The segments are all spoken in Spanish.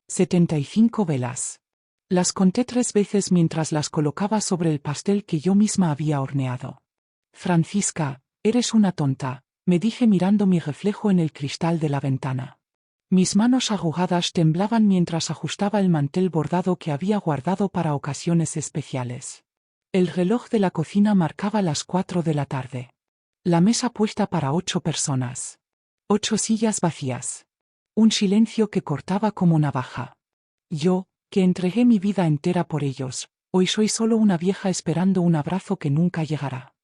75 velas. Las conté 3 veces mientras las colocaba sobre el pastel que yo misma había horneado. Francisca, eres una tonta, me dije mirando mi reflejo en el cristal de la ventana. Mis manos arrugadas temblaban mientras ajustaba el mantel bordado que había guardado para ocasiones especiales. El reloj de la cocina marcaba las 4 de la tarde. La mesa puesta para 8 personas. 8 sillas vacías. Un silencio que cortaba como navaja. Yo, que entregué mi vida entera por ellos, hoy soy solo una vieja esperando un abrazo que nunca llegará.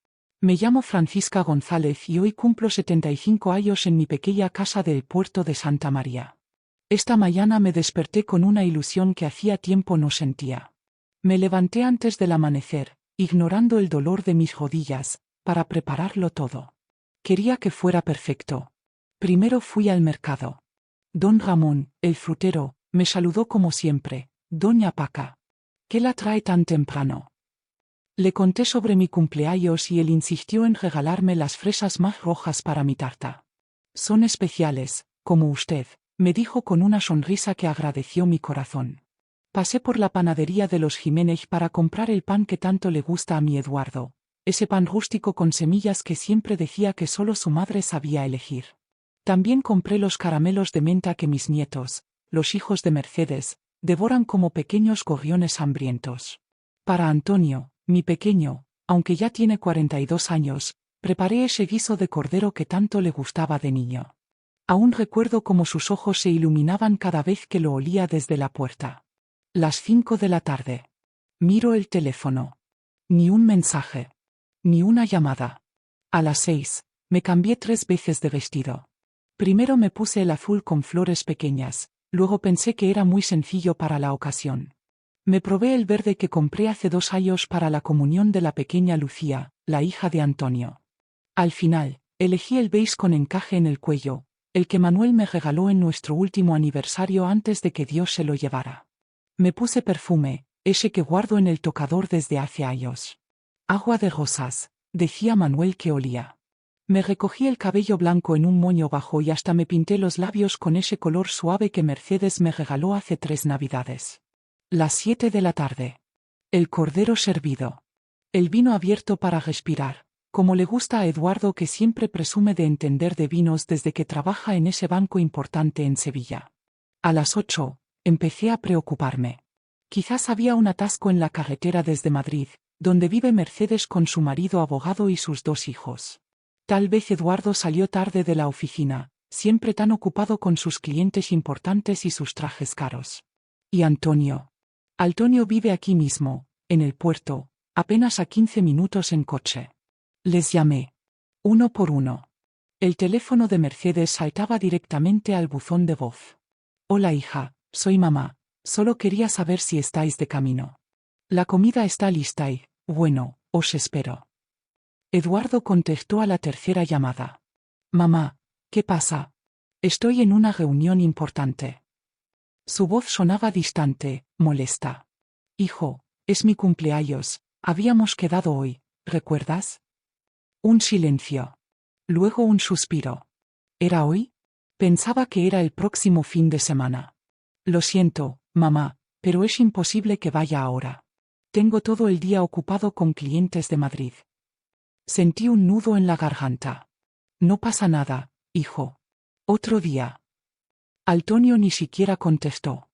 Me llamo Francisca González y hoy cumplo 75 años en mi pequeña casa del puerto de Santa María. Esta mañana me desperté con una ilusión que hacía tiempo no sentía. Me levanté antes del amanecer, ignorando el dolor de mis rodillas, para prepararlo todo. Quería que fuera perfecto. Primero fui al mercado. Don Ramón, el frutero, me saludó como siempre. Doña Paca. ¿Qué la trae tan temprano? Le conté sobre mi cumpleaños y él insistió en regalarme las fresas más rojas para mi tarta. Son especiales, como usted, me dijo con una sonrisa que agradeció mi corazón. Pasé por la panadería de los Jiménez para comprar el pan que tanto le gusta a mi Eduardo, ese pan rústico con semillas que siempre decía que solo su madre sabía elegir. También compré los caramelos de menta que mis nietos, los hijos de Mercedes, devoran como pequeños gorriones hambrientos. Para Antonio, mi pequeño, aunque ya tiene 42 años, preparé ese guiso de cordero que tanto le gustaba de niño. Aún recuerdo cómo sus ojos se iluminaban cada vez que lo olía desde la puerta. Las 5 de la tarde. Miro el teléfono. Ni un mensaje. Ni una llamada. A las 6, me cambié 3 veces de vestido. Primero me puse el azul con flores pequeñas, luego pensé que era muy sencillo para la ocasión. Me probé el verde que compré hace 2 años para la comunión de la pequeña Lucía, la hija de Antonio. Al final, elegí el beige con encaje en el cuello, el que Manuel me regaló en nuestro último aniversario antes de que Dios se lo llevara. Me puse perfume, ese que guardo en el tocador desde hace años. Agua de rosas, decía Manuel que olía. Me recogí el cabello blanco en un moño bajo y hasta me pinté los labios con ese color suave que Mercedes me regaló hace 3 navidades. Las 7 de la tarde. El cordero servido. El vino abierto para respirar, como le gusta a Eduardo, que siempre presume de entender de vinos desde que trabaja en ese banco importante en Sevilla. A las 8, empecé a preocuparme. Quizás había un atasco en la carretera desde Madrid, donde vive Mercedes con su marido abogado y sus 2 hijos. Tal vez Eduardo salió tarde de la oficina, siempre tan ocupado con sus clientes importantes y sus trajes caros. ¿Y Antonio? Antonio vive aquí mismo, en el puerto, apenas a 15 minutos en coche. Les llamé. Uno por uno. El teléfono de Mercedes saltaba directamente al buzón de voz. Hola hija, soy mamá, solo quería saber si estáis de camino. La comida está lista y, bueno, os espero. Eduardo contestó a la tercera llamada. Mamá, ¿qué pasa? Estoy en una reunión importante. Su voz sonaba distante, molesta. Hijo, es mi cumpleaños, habíamos quedado hoy, ¿recuerdas? Un silencio. Luego un suspiro. ¿Era hoy? Pensaba que era el próximo fin de semana. Lo siento, mamá, pero es imposible que vaya ahora. Tengo todo el día ocupado con clientes de Madrid. Sentí un nudo en la garganta. No pasa nada, hijo. Otro día. Antonio ni siquiera contestó.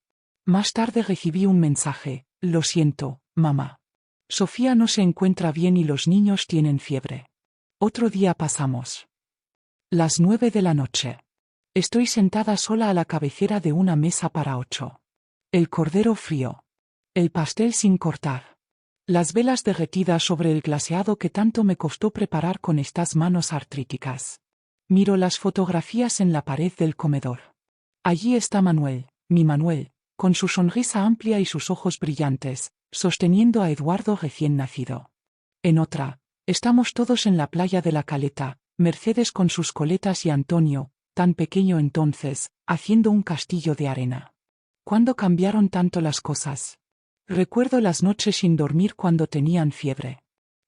Más tarde recibí un mensaje. Lo siento, mamá. Sofía no se encuentra bien y los niños tienen fiebre. Otro día pasamos. Las 9 de la noche. Estoy sentada sola a la cabecera de una mesa para 8. El cordero frío. El pastel sin cortar. Las velas derretidas sobre el glaseado que tanto me costó preparar con estas manos artríticas. Miro las fotografías en la pared del comedor. Allí está Manuel, mi Manuel, con su sonrisa amplia y sus ojos brillantes, sosteniendo a Eduardo recién nacido. En otra, estamos todos en la playa de la Caleta, Mercedes con sus coletas y Antonio, tan pequeño entonces, haciendo un castillo de arena. ¿Cuándo cambiaron tanto las cosas? Recuerdo las noches sin dormir cuando tenían fiebre.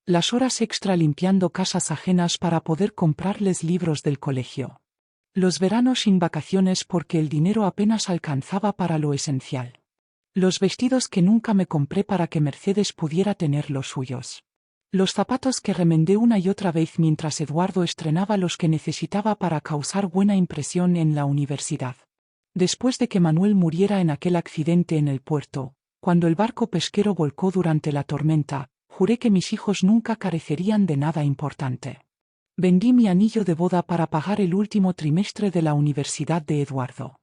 Las horas extra limpiando casas ajenas para poder comprarles libros del colegio. Los veranos sin vacaciones porque el dinero apenas alcanzaba para lo esencial. Los vestidos que nunca me compré para que Mercedes pudiera tener los suyos. Los zapatos que remendé una y otra vez mientras Eduardo estrenaba los que necesitaba para causar buena impresión en la universidad. Después de que Manuel muriera en aquel accidente en el puerto, cuando el barco pesquero volcó durante la tormenta, juré que mis hijos nunca carecerían de nada importante. Vendí mi anillo de boda para pagar el último trimestre de la universidad de Eduardo.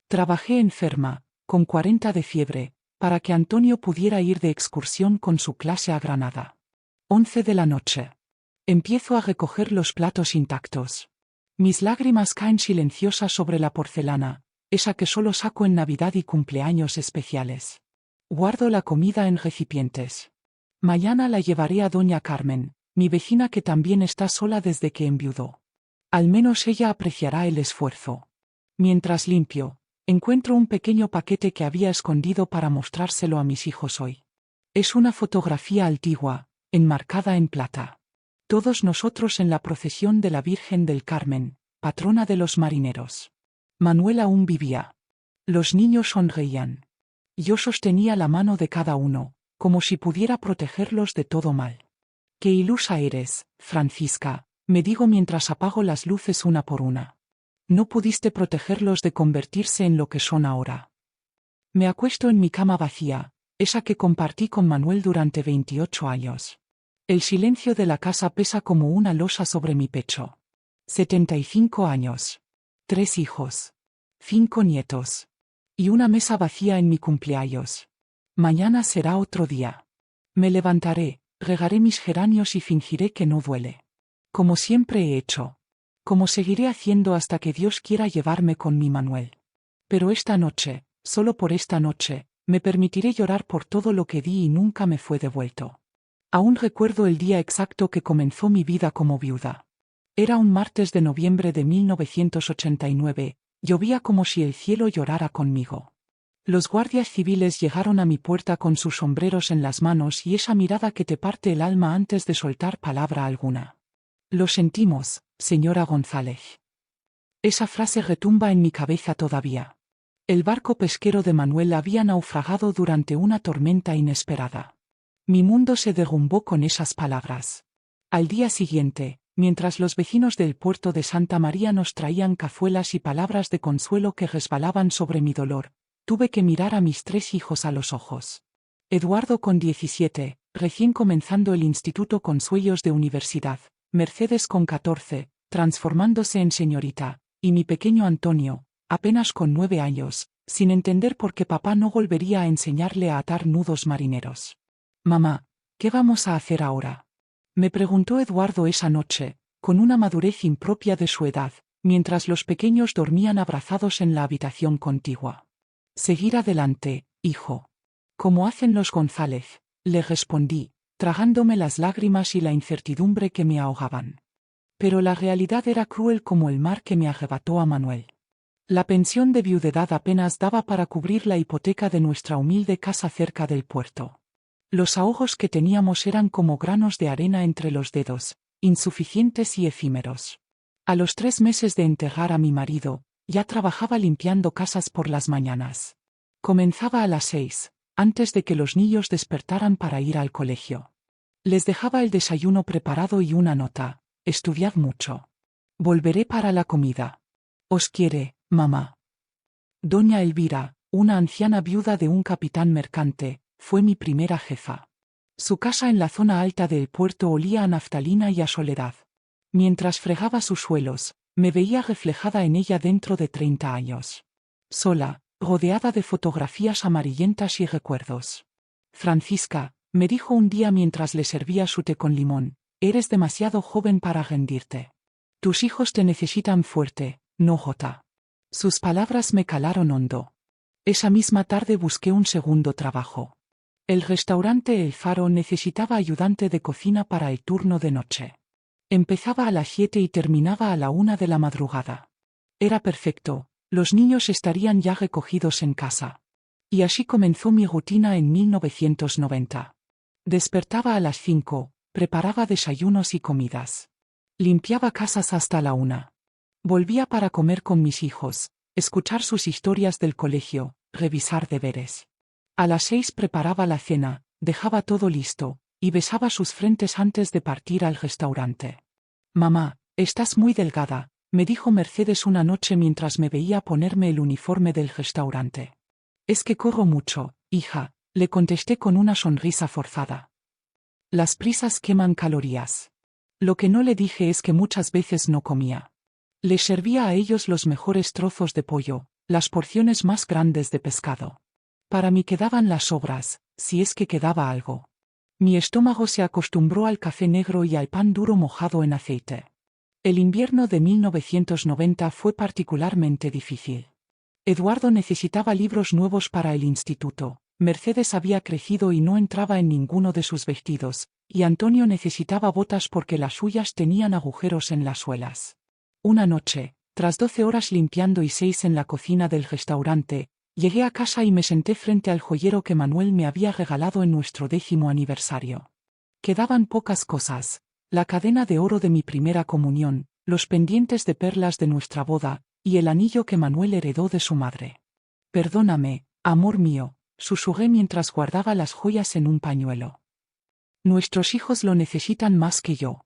Trabajé enferma, con 40 de fiebre, para que Antonio pudiera ir de excursión con su clase a Granada. 11 de la noche. Empiezo a recoger los platos intactos. Mis lágrimas caen silenciosas sobre la porcelana, esa que solo saco en Navidad y cumpleaños especiales. Guardo la comida en recipientes. Mañana la llevaré a doña Carmen, mi vecina que también está sola desde que enviudó. Al menos ella apreciará el esfuerzo. Mientras limpio, encuentro un pequeño paquete que había escondido para mostrárselo a mis hijos hoy. Es una fotografía antigua, enmarcada en plata. Todos nosotros en la procesión de la Virgen del Carmen, patrona de los marineros. Manuel aún vivía. Los niños sonreían. Yo sostenía la mano de cada uno, como si pudiera protegerlos de todo mal. «Qué ilusa eres, Francisca», me digo mientras apago las luces una por una. No pudiste protegerlos de convertirse en lo que son ahora. Me acuesto en mi cama vacía, esa que compartí con Manuel durante 28 años. El silencio de la casa pesa como una losa sobre mi pecho. 75 años. 3 hijos. 5 nietos. Y una mesa vacía en mi cumpleaños. Mañana será otro día. Me levantaré, regaré mis geranios y fingiré que no duele. Como siempre he hecho. Como seguiré haciendo hasta que Dios quiera llevarme con mi Manuel. Pero esta noche, solo por esta noche, me permitiré llorar por todo lo que di y nunca me fue devuelto. Aún recuerdo el día exacto que comenzó mi vida como viuda. Era un martes de noviembre de 1989, llovía como si el cielo llorara conmigo. Los guardias civiles llegaron a mi puerta con sus sombreros en las manos y esa mirada que te parte el alma antes de soltar palabra alguna. «Lo sentimos, señora González». Esa frase retumba en mi cabeza todavía. El barco pesquero de Manuel había naufragado durante una tormenta inesperada. Mi mundo se derrumbó con esas palabras. Al día siguiente, mientras los vecinos del puerto de Santa María nos traían cazuelas y palabras de consuelo que resbalaban sobre mi dolor, tuve que mirar a mis 3 hijos a los ojos. Eduardo con 17, recién comenzando el instituto con sueños de universidad, Mercedes con 14, transformándose en señorita, y mi pequeño Antonio, apenas con 9 años, sin entender por qué papá no volvería a enseñarle a atar nudos marineros. «Mamá, ¿qué vamos a hacer ahora?», me preguntó Eduardo esa noche, con una madurez impropia de su edad, mientras los pequeños dormían abrazados en la habitación contigua. «Seguir adelante, hijo. Como hacen los González», le respondí, tragándome las lágrimas y la incertidumbre que me ahogaban. Pero la realidad era cruel como el mar que me arrebató a Manuel. La pensión de viudedad apenas daba para cubrir la hipoteca de nuestra humilde casa cerca del puerto. Los ahorros que teníamos eran como granos de arena entre los dedos, insuficientes y efímeros. A los 3 meses de enterrar a mi marido, ya trabajaba limpiando casas por las mañanas. Comenzaba a las 6, antes de que los niños despertaran para ir al colegio. Les dejaba el desayuno preparado y una nota: «Estudiad mucho. Volveré para la comida. Os quiere, mamá». Doña Elvira, una anciana viuda de un capitán mercante, fue mi primera jefa. Su casa en la zona alta del puerto olía a naftalina y a soledad. Mientras fregaba sus suelos, me veía reflejada en ella dentro de 30 años. Sola, rodeada de fotografías amarillentas y recuerdos. «Francisca», me dijo un día mientras le servía su té con limón, «eres demasiado joven para rendirte. Tus hijos te necesitan fuerte, no jota». Sus palabras me calaron hondo. Esa misma tarde busqué un segundo trabajo. El restaurante El Faro necesitaba ayudante de cocina para el turno de noche. Empezaba a las 7 y terminaba a la 1 de la madrugada. Era perfecto, los niños estarían ya recogidos en casa. Y así comenzó mi rutina en 1990. Despertaba a las 5, preparaba desayunos y comidas. Limpiaba casas hasta la 1. Volvía para comer con mis hijos, escuchar sus historias del colegio, revisar deberes. A las 6 preparaba la cena, dejaba todo listo, y besaba sus frentes antes de partir al restaurante. Mamá, estás muy delgada, me dijo Mercedes una noche mientras me veía ponerme el uniforme del restaurante. Es que corro mucho, hija, le contesté con una sonrisa forzada. Las prisas queman calorías. Lo que no le dije es que muchas veces no comía. Les servía a ellos los mejores trozos de pollo, las porciones más grandes de pescado. Para mí quedaban las sobras, si es que quedaba algo. Mi estómago se acostumbró al café negro y al pan duro mojado en aceite. El invierno de 1990 fue particularmente difícil. Eduardo necesitaba libros nuevos para el instituto, Mercedes había crecido y no entraba en ninguno de sus vestidos, y Antonio necesitaba botas porque las suyas tenían agujeros en las suelas. Una noche, tras 12 horas limpiando y 6 en la cocina del restaurante, llegué a casa y me senté frente al joyero que Manuel me había regalado en nuestro 10º aniversario. Quedaban pocas cosas: la cadena de oro de mi primera comunión, los pendientes de perlas de nuestra boda, y el anillo que Manuel heredó de su madre. Perdóname, amor mío, susurré mientras guardaba las joyas en un pañuelo. Nuestros hijos lo necesitan más que yo.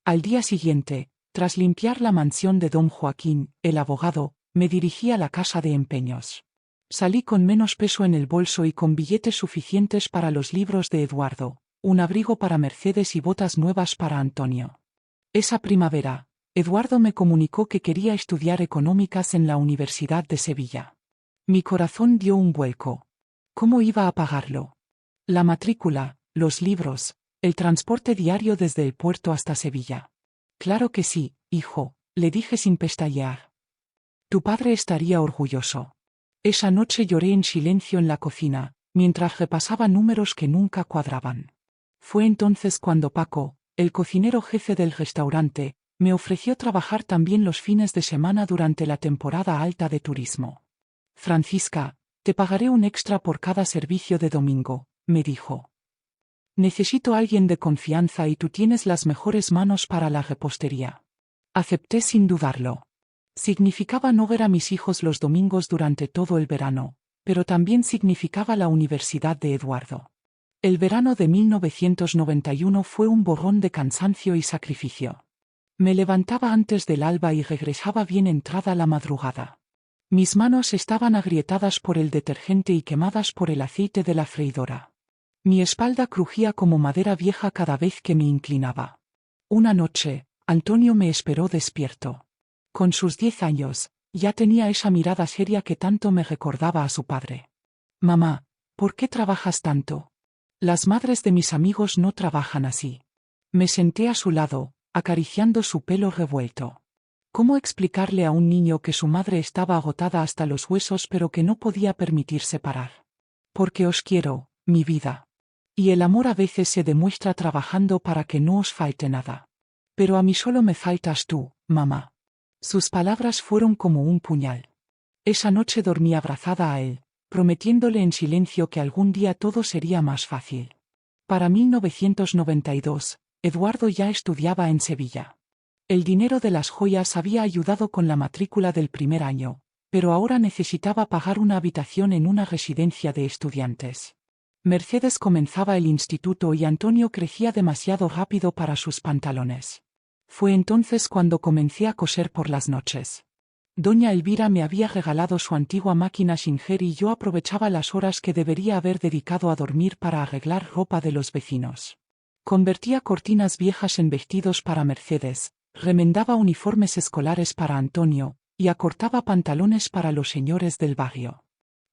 Al día siguiente, tras limpiar la mansión de don Joaquín, el abogado, me dirigí a la casa de empeños. Salí con menos peso en el bolso y con billetes suficientes para los libros de Eduardo, un abrigo para Mercedes y botas nuevas para Antonio. Esa primavera, Eduardo me comunicó que quería estudiar económicas en la Universidad de Sevilla. Mi corazón dio un vuelco. ¿Cómo iba a pagarlo? La matrícula, los libros, el transporte diario desde el puerto hasta Sevilla. Claro que sí, hijo, le dije sin pestañear. Tu padre estaría orgulloso. Esa noche lloré en silencio en la cocina, mientras repasaba números que nunca cuadraban. Fue entonces cuando Paco, el cocinero jefe del restaurante, me ofreció trabajar también los fines de semana durante la temporada alta de turismo. Francisca, te pagaré un extra por cada servicio de domingo, me dijo. Necesito a alguien de confianza y tú tienes las mejores manos para la repostería. Acepté sin dudarlo. Significaba no ver a mis hijos los domingos durante todo el verano, pero también significaba la universidad de Eduardo. El verano de 1991 fue un borrón de cansancio y sacrificio. Me levantaba antes del alba y regresaba bien entrada la madrugada. Mis manos estaban agrietadas por el detergente y quemadas por el aceite de la freidora. Mi espalda crujía como madera vieja cada vez que me inclinaba. Una noche, Antonio me esperó despierto. Con sus 10 años, ya tenía esa mirada seria que tanto me recordaba a su padre. Mamá, ¿por qué trabajas tanto? Las madres de mis amigos no trabajan así. Me senté a su lado, acariciando su pelo revuelto. ¿Cómo explicarle a un niño que su madre estaba agotada hasta los huesos pero que no podía permitirse parar? Porque os quiero, mi vida. Y el amor a veces se demuestra trabajando para que no os falte nada. Pero a mí solo me faltas tú, mamá. Sus palabras fueron como un puñal. Esa noche dormí abrazada a él, prometiéndole en silencio que algún día todo sería más fácil. Para 1992, Eduardo ya estudiaba en Sevilla. El dinero de las joyas había ayudado con la matrícula del primer año, pero ahora necesitaba pagar una habitación en una residencia de estudiantes. Mercedes comenzaba el instituto y Antonio crecía demasiado rápido para sus pantalones. Fue entonces cuando comencé a coser por las noches. Doña Elvira me había regalado su antigua máquina Singer y yo aprovechaba las horas que debería haber dedicado a dormir para arreglar ropa de los vecinos. Convertía cortinas viejas en vestidos para Mercedes, remendaba uniformes escolares para Antonio, y acortaba pantalones para los señores del barrio.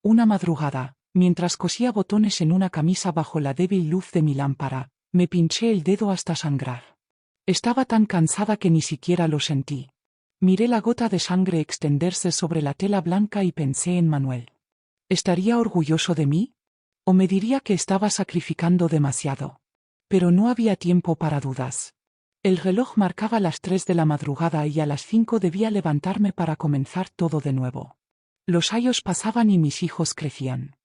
Una madrugada, mientras cosía botones en una camisa bajo la débil luz de mi lámpara, me pinché el dedo hasta sangrar. Estaba tan cansada que ni siquiera lo sentí. Miré la gota de sangre extenderse sobre la tela blanca y pensé en Manuel. ¿Estaría orgulloso de mí? ¿O me diría que estaba sacrificando demasiado? Pero no había tiempo para dudas. El reloj marcaba las 3 de la madrugada y a las 5 debía levantarme para comenzar todo de nuevo. Los años pasaban y mis hijos crecían.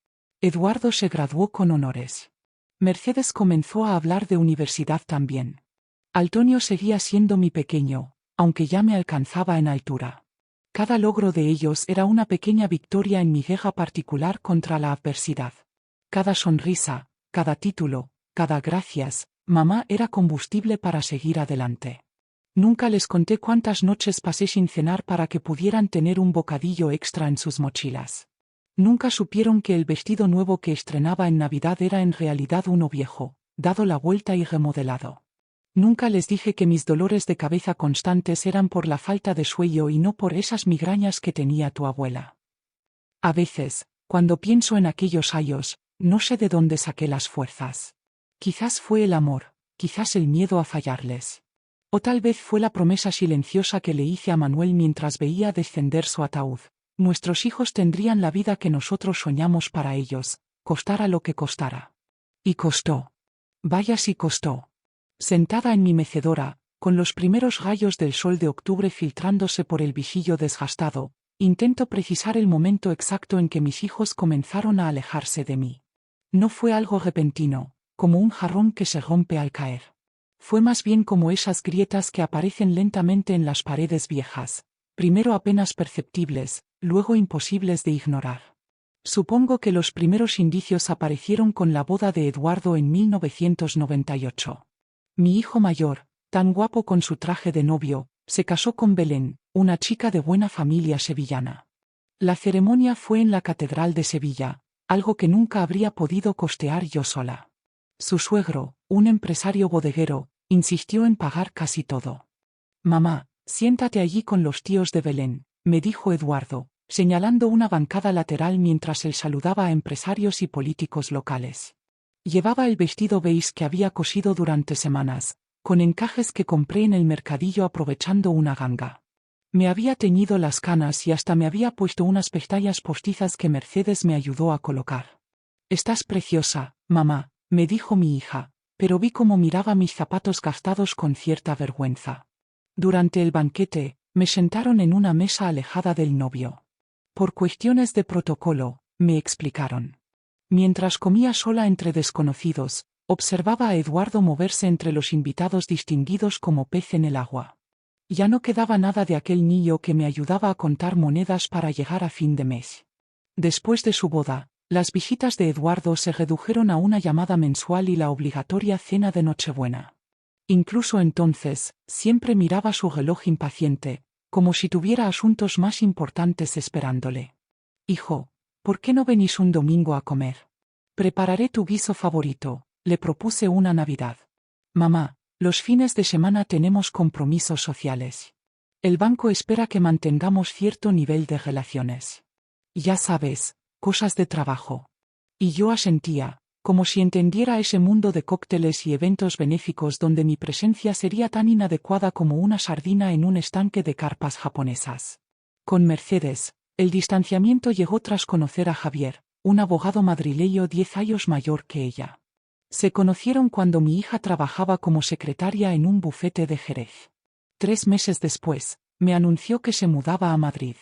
Eduardo se graduó con honores. Mercedes comenzó a hablar de universidad también. Antonio seguía siendo mi pequeño, aunque ya me alcanzaba en altura. Cada logro de ellos era una pequeña victoria en mi guerra particular contra la adversidad. Cada sonrisa, cada título, cada gracias, mamá era combustible para seguir adelante. Nunca les conté cuántas noches pasé sin cenar para que pudieran tener un bocadillo extra en sus mochilas. Nunca supieron que el vestido nuevo que estrenaba en Navidad era en realidad uno viejo, dado la vuelta y remodelado. Nunca les dije que mis dolores de cabeza constantes eran por la falta de sueño y no por esas migrañas que tenía tu abuela. A veces, cuando pienso en aquellos años, no sé de dónde saqué las fuerzas. Quizás fue el amor, quizás el miedo a fallarles. O tal vez fue la promesa silenciosa que le hice a Manuel mientras veía descender su ataúd. Nuestros hijos tendrían la vida que nosotros soñamos para ellos, costara lo que costara. Y costó. Vaya si costó. Sentada en mi mecedora, con los primeros rayos del sol de octubre filtrándose por el visillo desgastado, intento precisar el momento exacto en que mis hijos comenzaron a alejarse de mí. No fue algo repentino, como un jarrón que se rompe al caer. Fue más bien como esas grietas que aparecen lentamente en las paredes viejas, primero apenas perceptibles, luego imposibles de ignorar. Supongo que los primeros indicios aparecieron con la boda de Eduardo en 1998. Mi hijo mayor, tan guapo con su traje de novio, se casó con Belén, una chica de buena familia sevillana. La ceremonia fue en la Catedral de Sevilla, algo que nunca habría podido costear yo sola. Su suegro, un empresario bodeguero, insistió en pagar casi todo. «Mamá, siéntate allí con los tíos de Belén», me dijo Eduardo, señalando una bancada lateral mientras él saludaba a empresarios y políticos locales. Llevaba el vestido beige que había cosido durante semanas, con encajes que compré en el mercadillo aprovechando una ganga. Me había teñido las canas y hasta me había puesto unas pestañas postizas que Mercedes me ayudó a colocar. «Estás preciosa, mamá», me dijo mi hija, pero vi cómo miraba mis zapatos gastados con cierta vergüenza. Durante el banquete, me sentaron en una mesa alejada del novio. Por cuestiones de protocolo, me explicaron. Mientras comía sola entre desconocidos, observaba a Eduardo moverse entre los invitados distinguidos como pez en el agua. Ya no quedaba nada de aquel niño que me ayudaba a contar monedas para llegar a fin de mes. Después de su boda, las visitas de Eduardo se redujeron a una llamada mensual y la obligatoria cena de Nochebuena. Incluso entonces, siempre miraba su reloj impaciente, como si tuviera asuntos más importantes esperándole. «Hijo, ¿por qué no venís un domingo a comer? Prepararé tu guiso favorito», le propuse una Navidad. «Mamá, los fines de semana tenemos compromisos sociales. El banco espera que mantengamos cierto nivel de relaciones. Ya sabes, cosas de trabajo». Y yo asentía, como si entendiera ese mundo de cócteles y eventos benéficos donde mi presencia sería tan inadecuada como una sardina en un estanque de carpas japonesas. Con Mercedes, el distanciamiento llegó tras conocer a Javier, un abogado madrileño 10 años mayor que ella. Se conocieron cuando mi hija trabajaba como secretaria en un bufete de Jerez. 3 meses después, me anunció que se mudaba a Madrid.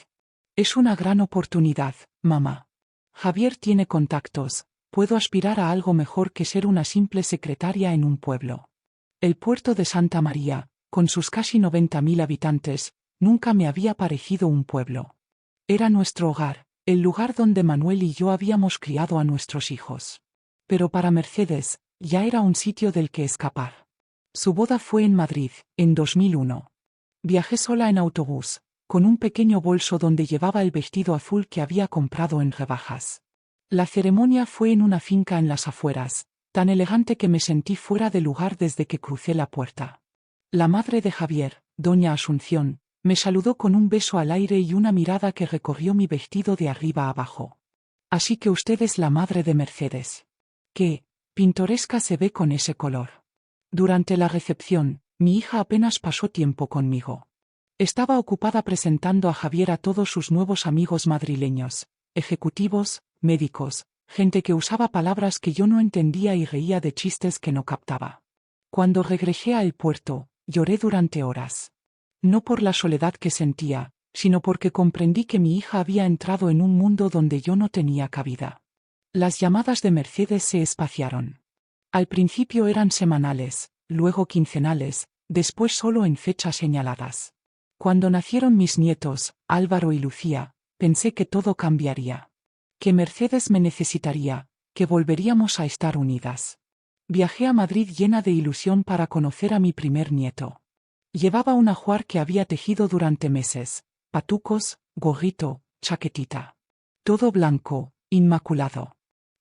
«Es una gran oportunidad, mamá. Javier tiene contactos, puedo aspirar a algo mejor que ser una simple secretaria en un pueblo». El puerto de Santa María, con sus casi 90.000 habitantes, nunca me había parecido un pueblo. Era nuestro hogar, el lugar donde Manuel y yo habíamos criado a nuestros hijos. Pero para Mercedes, ya era un sitio del que escapar. Su boda fue en Madrid, en 2001. Viajé sola en autobús, con un pequeño bolso donde llevaba el vestido azul que había comprado en rebajas. La ceremonia fue en una finca en las afueras, tan elegante que me sentí fuera de lugar desde que crucé la puerta. La madre de Javier, doña Asunción, me saludó con un beso al aire y una mirada que recorrió mi vestido de arriba a abajo. «Así que usted es la madre de Mercedes. Qué pintoresca se ve con ese color». Durante la recepción, mi hija apenas pasó tiempo conmigo. Estaba ocupada presentando a Javier a todos sus nuevos amigos madrileños, ejecutivos, médicos, gente que usaba palabras que yo no entendía y reía de chistes que no captaba. Cuando regresé al puerto, lloré durante horas. No por la soledad que sentía, sino porque comprendí que mi hija había entrado en un mundo donde yo no tenía cabida. Las llamadas de Mercedes se espaciaron. Al principio eran semanales, luego quincenales, después solo en fechas señaladas. Cuando nacieron mis nietos, Álvaro y Lucía, pensé que todo cambiaría. Que Mercedes me necesitaría, que volveríamos a estar unidas. Viajé a Madrid llena de ilusión para conocer a mi primer nieto. Llevaba un ajuar que había tejido durante meses, patucos, gorrito, chaquetita. Todo blanco, inmaculado.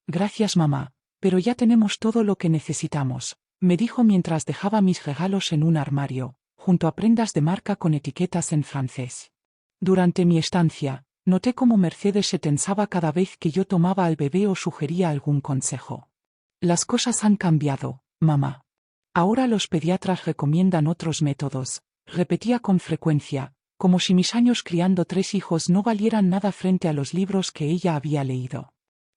Gracias mamá, pero ya tenemos todo lo que necesitamos, me dijo mientras dejaba mis regalos en un armario, junto a prendas de marca con etiquetas en francés. Durante mi estancia, noté cómo Mercedes se tensaba cada vez que yo tomaba al bebé o sugería algún consejo. Las cosas han cambiado, mamá. Ahora los pediatras recomiendan otros métodos, repetía con frecuencia, como si mis años criando 3 hijos no valieran nada frente a los libros que ella había leído.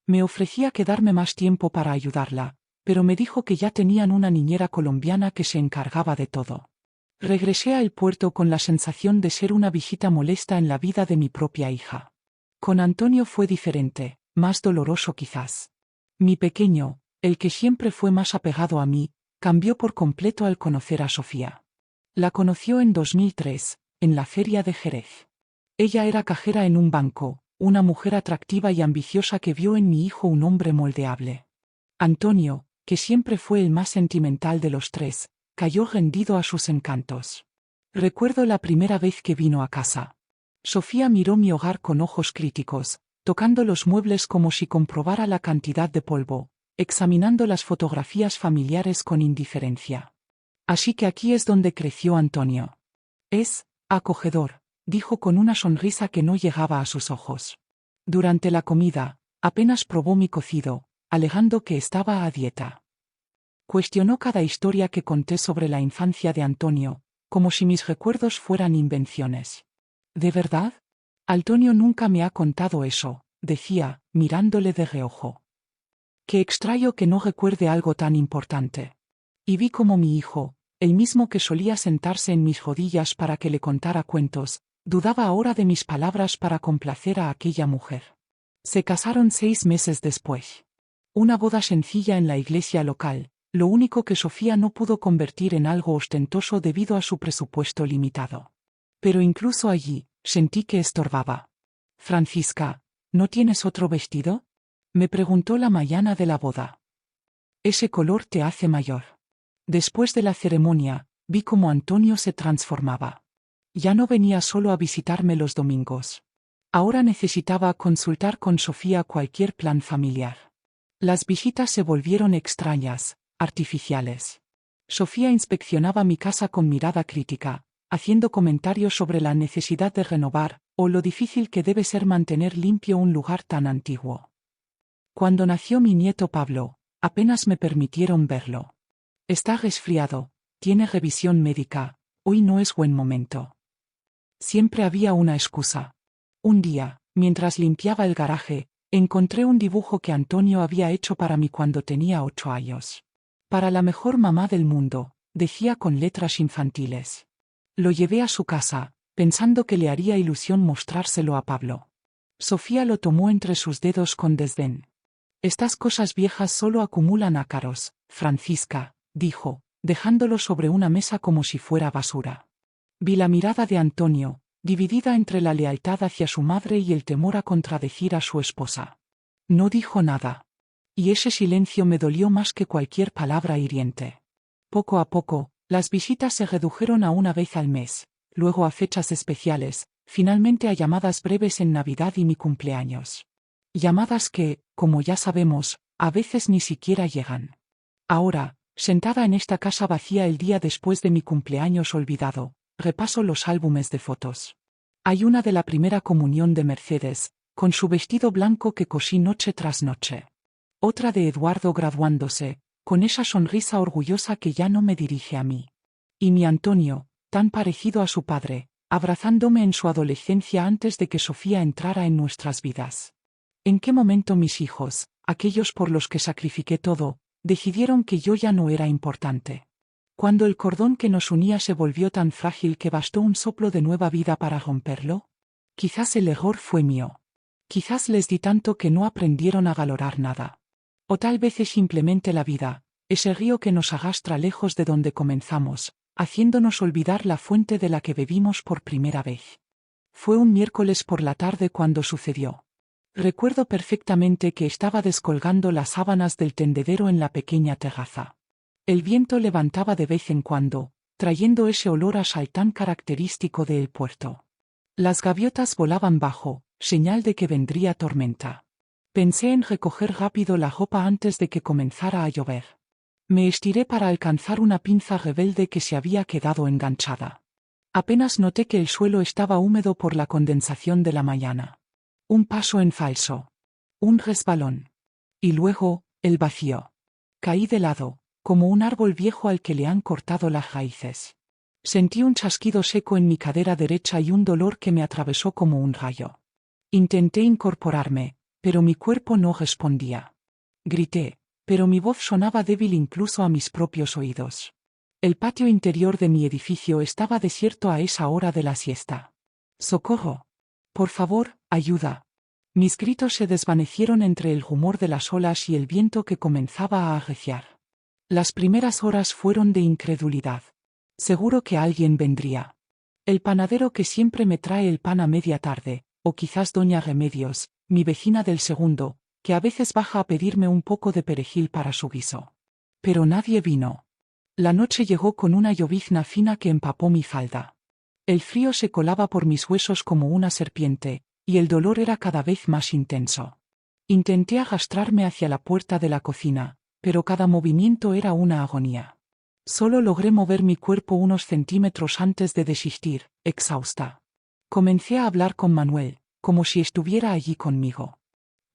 Me ofrecía quedarme más tiempo para ayudarla, pero me dijo que ya tenían una niñera colombiana que se encargaba de todo. Regresé al puerto con la sensación de ser una visita molesta en la vida de mi propia hija. Con Antonio fue diferente, más doloroso quizás. Mi pequeño, el que siempre fue más apegado a mí, cambió por completo al conocer a Sofía. La conoció en 2003, en la feria de Jerez. Ella era cajera en un banco, una mujer atractiva y ambiciosa que vio en mi hijo un hombre moldeable. Antonio, que siempre fue el más sentimental de los 3, cayó rendido a sus encantos. Recuerdo la primera vez que vino a casa. Sofía miró mi hogar con ojos críticos, tocando los muebles como si comprobara la cantidad de polvo, examinando las fotografías familiares con indiferencia. Así que aquí es donde creció Antonio. Es acogedor, dijo con una sonrisa que no llegaba a sus ojos. Durante la comida, apenas probó mi cocido, alegando que estaba a dieta. Cuestionó cada historia que conté sobre la infancia de Antonio, como si mis recuerdos fueran invenciones. ¿De verdad? Antonio nunca me ha contado eso, decía, mirándole de reojo. Qué extraño que no recuerde algo tan importante. Y vi como mi hijo, el mismo que solía sentarse en mis rodillas para que le contara cuentos, dudaba ahora de mis palabras para complacer a aquella mujer. Se casaron 6 meses después. Una boda sencilla en la iglesia local, lo único que Sofía no pudo convertir en algo ostentoso debido a su presupuesto limitado. Pero incluso allí, sentí que estorbaba. Francisca, ¿no tienes otro vestido? Me preguntó la mañana de la boda. Ese color te hace mayor. Después de la ceremonia, vi cómo Antonio se transformaba. Ya no venía solo a visitarme los domingos. Ahora necesitaba consultar con Sofía cualquier plan familiar. Las visitas se volvieron extrañas, artificiales. Sofía inspeccionaba mi casa con mirada crítica, haciendo comentarios sobre la necesidad de renovar, o lo difícil que debe ser mantener limpio un lugar tan antiguo. Cuando nació mi nieto Pablo, apenas me permitieron verlo. Está resfriado, tiene revisión médica, hoy no es buen momento. Siempre había una excusa. Un día, mientras limpiaba el garaje, encontré un dibujo que Antonio había hecho para mí cuando tenía 8 años. Para la mejor mamá del mundo, decía con letras infantiles. Lo llevé a su casa, pensando que le haría ilusión mostrárselo a Pablo. Sofía lo tomó entre sus dedos con desdén. Estas cosas viejas solo acumulan ácaros, Francisca, dijo, dejándolo sobre una mesa como si fuera basura. Vi la mirada de Antonio, dividida entre la lealtad hacia su madre y el temor a contradecir a su esposa. No dijo nada. Y ese silencio me dolió más que cualquier palabra hiriente. Poco a poco, las visitas se redujeron a una vez al mes, luego a fechas especiales, finalmente a llamadas breves en Navidad y mi cumpleaños. Llamadas que, como ya sabemos, a veces ni siquiera llegan. Ahora, sentada en esta casa vacía el día después de mi cumpleaños olvidado, repaso los álbumes de fotos. Hay una de la primera comunión de Mercedes, con su vestido blanco que cosí noche tras noche. Otra de Eduardo graduándose, con esa sonrisa orgullosa que ya no me dirige a mí. Y mi Antonio, tan parecido a su padre, abrazándome en su adolescencia antes de que Sofía entrara en nuestras vidas. ¿En qué momento mis hijos, aquellos por los que sacrifiqué todo, decidieron que yo ya no era importante? Cuando el cordón que nos unía se volvió tan frágil que bastó un soplo de nueva vida para romperlo. Quizás el error fue mío. Quizás les di tanto que no aprendieron a valorar nada. O tal vez es simplemente la vida, ese río que nos arrastra lejos de donde comenzamos, haciéndonos olvidar la fuente de la que bebimos por primera vez. Fue un miércoles por la tarde cuando sucedió. Recuerdo perfectamente que estaba descolgando las sábanas del tendedero en la pequeña terraza. El viento levantaba de vez en cuando, trayendo ese olor a sal tan característico del puerto. Las gaviotas volaban bajo, señal de que vendría tormenta. Pensé en recoger rápido la ropa antes de que comenzara a llover. Me estiré para alcanzar una pinza rebelde que se había quedado enganchada. Apenas noté que el suelo estaba húmedo por la condensación de la mañana. Un paso en falso. Un resbalón. Y luego, el vacío. Caí de lado, como un árbol viejo al que le han cortado las raíces. Sentí un chasquido seco en mi cadera derecha y un dolor que me atravesó como un rayo. Intenté incorporarme, pero mi cuerpo no respondía. Grité, pero mi voz sonaba débil incluso a mis propios oídos. El patio interior de mi edificio estaba desierto a esa hora de la siesta. ¡Socorro! Por favor, ayuda. Mis gritos se desvanecieron entre el rumor de las olas y el viento que comenzaba a arreciar. Las primeras horas fueron de incredulidad. Seguro que alguien vendría. El panadero que siempre me trae el pan a media tarde, o quizás doña Remedios, mi vecina del segundo, que a veces baja a pedirme un poco de perejil para su guiso. Pero nadie vino. La noche llegó con una llovizna fina que empapó mi falda. El frío se colaba por mis huesos como una serpiente, y el dolor era cada vez más intenso. Intenté arrastrarme hacia la puerta de la cocina, pero cada movimiento era una agonía. Solo logré mover mi cuerpo unos centímetros antes de desistir, exhausta. Comencé a hablar con Manuel, como si estuviera allí conmigo.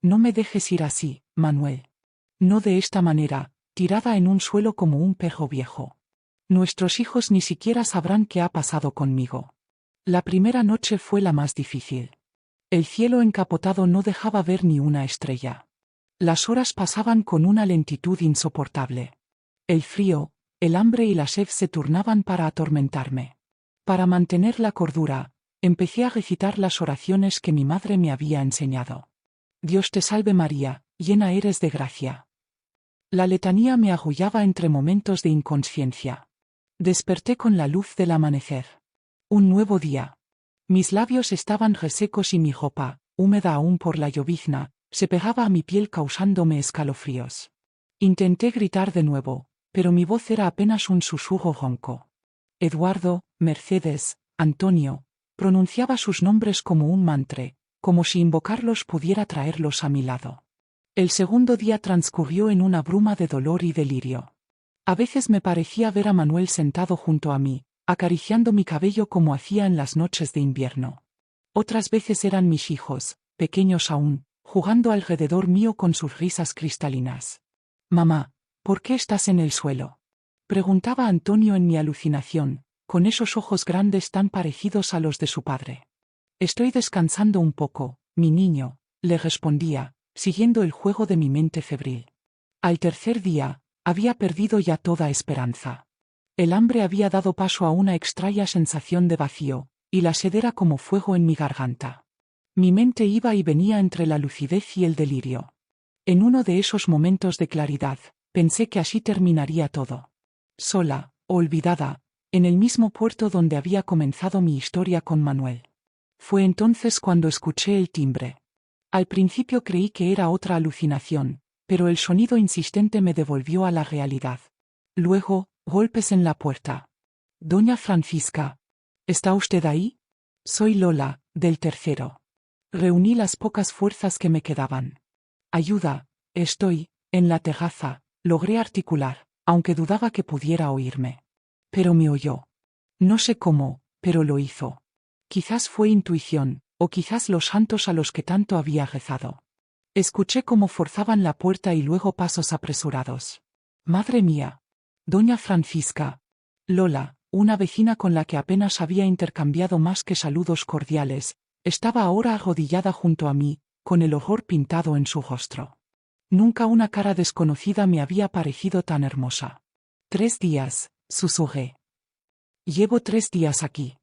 No me dejes ir así, Manuel. No de esta manera, tirada en un suelo como un perro viejo. Nuestros hijos ni siquiera sabrán qué ha pasado conmigo. La primera noche fue la más difícil. El cielo encapotado no dejaba ver ni una estrella. Las horas pasaban con una lentitud insoportable. El frío, el hambre y la sed se turnaban para atormentarme. Para mantener la cordura, empecé a recitar las oraciones que mi madre me había enseñado. Dios te salve María, llena eres de gracia. La letanía me agullaba entre momentos de inconsciencia. Desperté con la luz del amanecer. Un nuevo día. Mis labios estaban resecos y mi ropa, húmeda aún por la llovizna, se pegaba a mi piel causándome escalofríos. Intenté gritar de nuevo, pero mi voz era apenas un susurro ronco. Eduardo, Mercedes, Antonio, pronunciaba sus nombres como un mantra, como si invocarlos pudiera traerlos a mi lado. El segundo día transcurrió en una bruma de dolor y delirio. A veces me parecía ver a Manuel sentado junto a mí, acariciando mi cabello como hacía en las noches de invierno. Otras veces eran mis hijos, pequeños aún, jugando alrededor mío con sus risas cristalinas. «Mamá, ¿por qué estás en el suelo?», preguntaba Antonio en mi alucinación, con esos ojos grandes tan parecidos a los de su padre. «Estoy descansando un poco, mi niño», le respondía, siguiendo el juego de mi mente febril. Al tercer día, había perdido ya toda esperanza. El hambre había dado paso a una extraña sensación de vacío, y la sed era como fuego en mi garganta. Mi mente iba y venía entre la lucidez y el delirio. En uno de esos momentos de claridad, pensé que así terminaría todo. Sola, olvidada, en el mismo puerto donde había comenzado mi historia con Manuel. Fue entonces cuando escuché el timbre. Al principio creí que era otra alucinación, pero el sonido insistente me devolvió a la realidad. Luego, golpes en la puerta. «Doña Francisca, ¿está usted ahí?». «Soy Lola, del tercero». Reuní las pocas fuerzas que me quedaban. «Ayuda, estoy, en la terraza», logré articular, aunque dudaba que pudiera oírme. Pero me oyó. No sé cómo, pero lo hizo. Quizás fue intuición, o quizás los santos a los que tanto había rezado. Escuché cómo forzaban la puerta y luego pasos apresurados. «Madre mía. Doña Francisca». Lola, una vecina con la que apenas había intercambiado más que saludos cordiales, estaba ahora arrodillada junto a mí, con el horror pintado en su rostro. Nunca una cara desconocida me había parecido tan hermosa. «3 días», susurré. «Llevo 3 días aquí».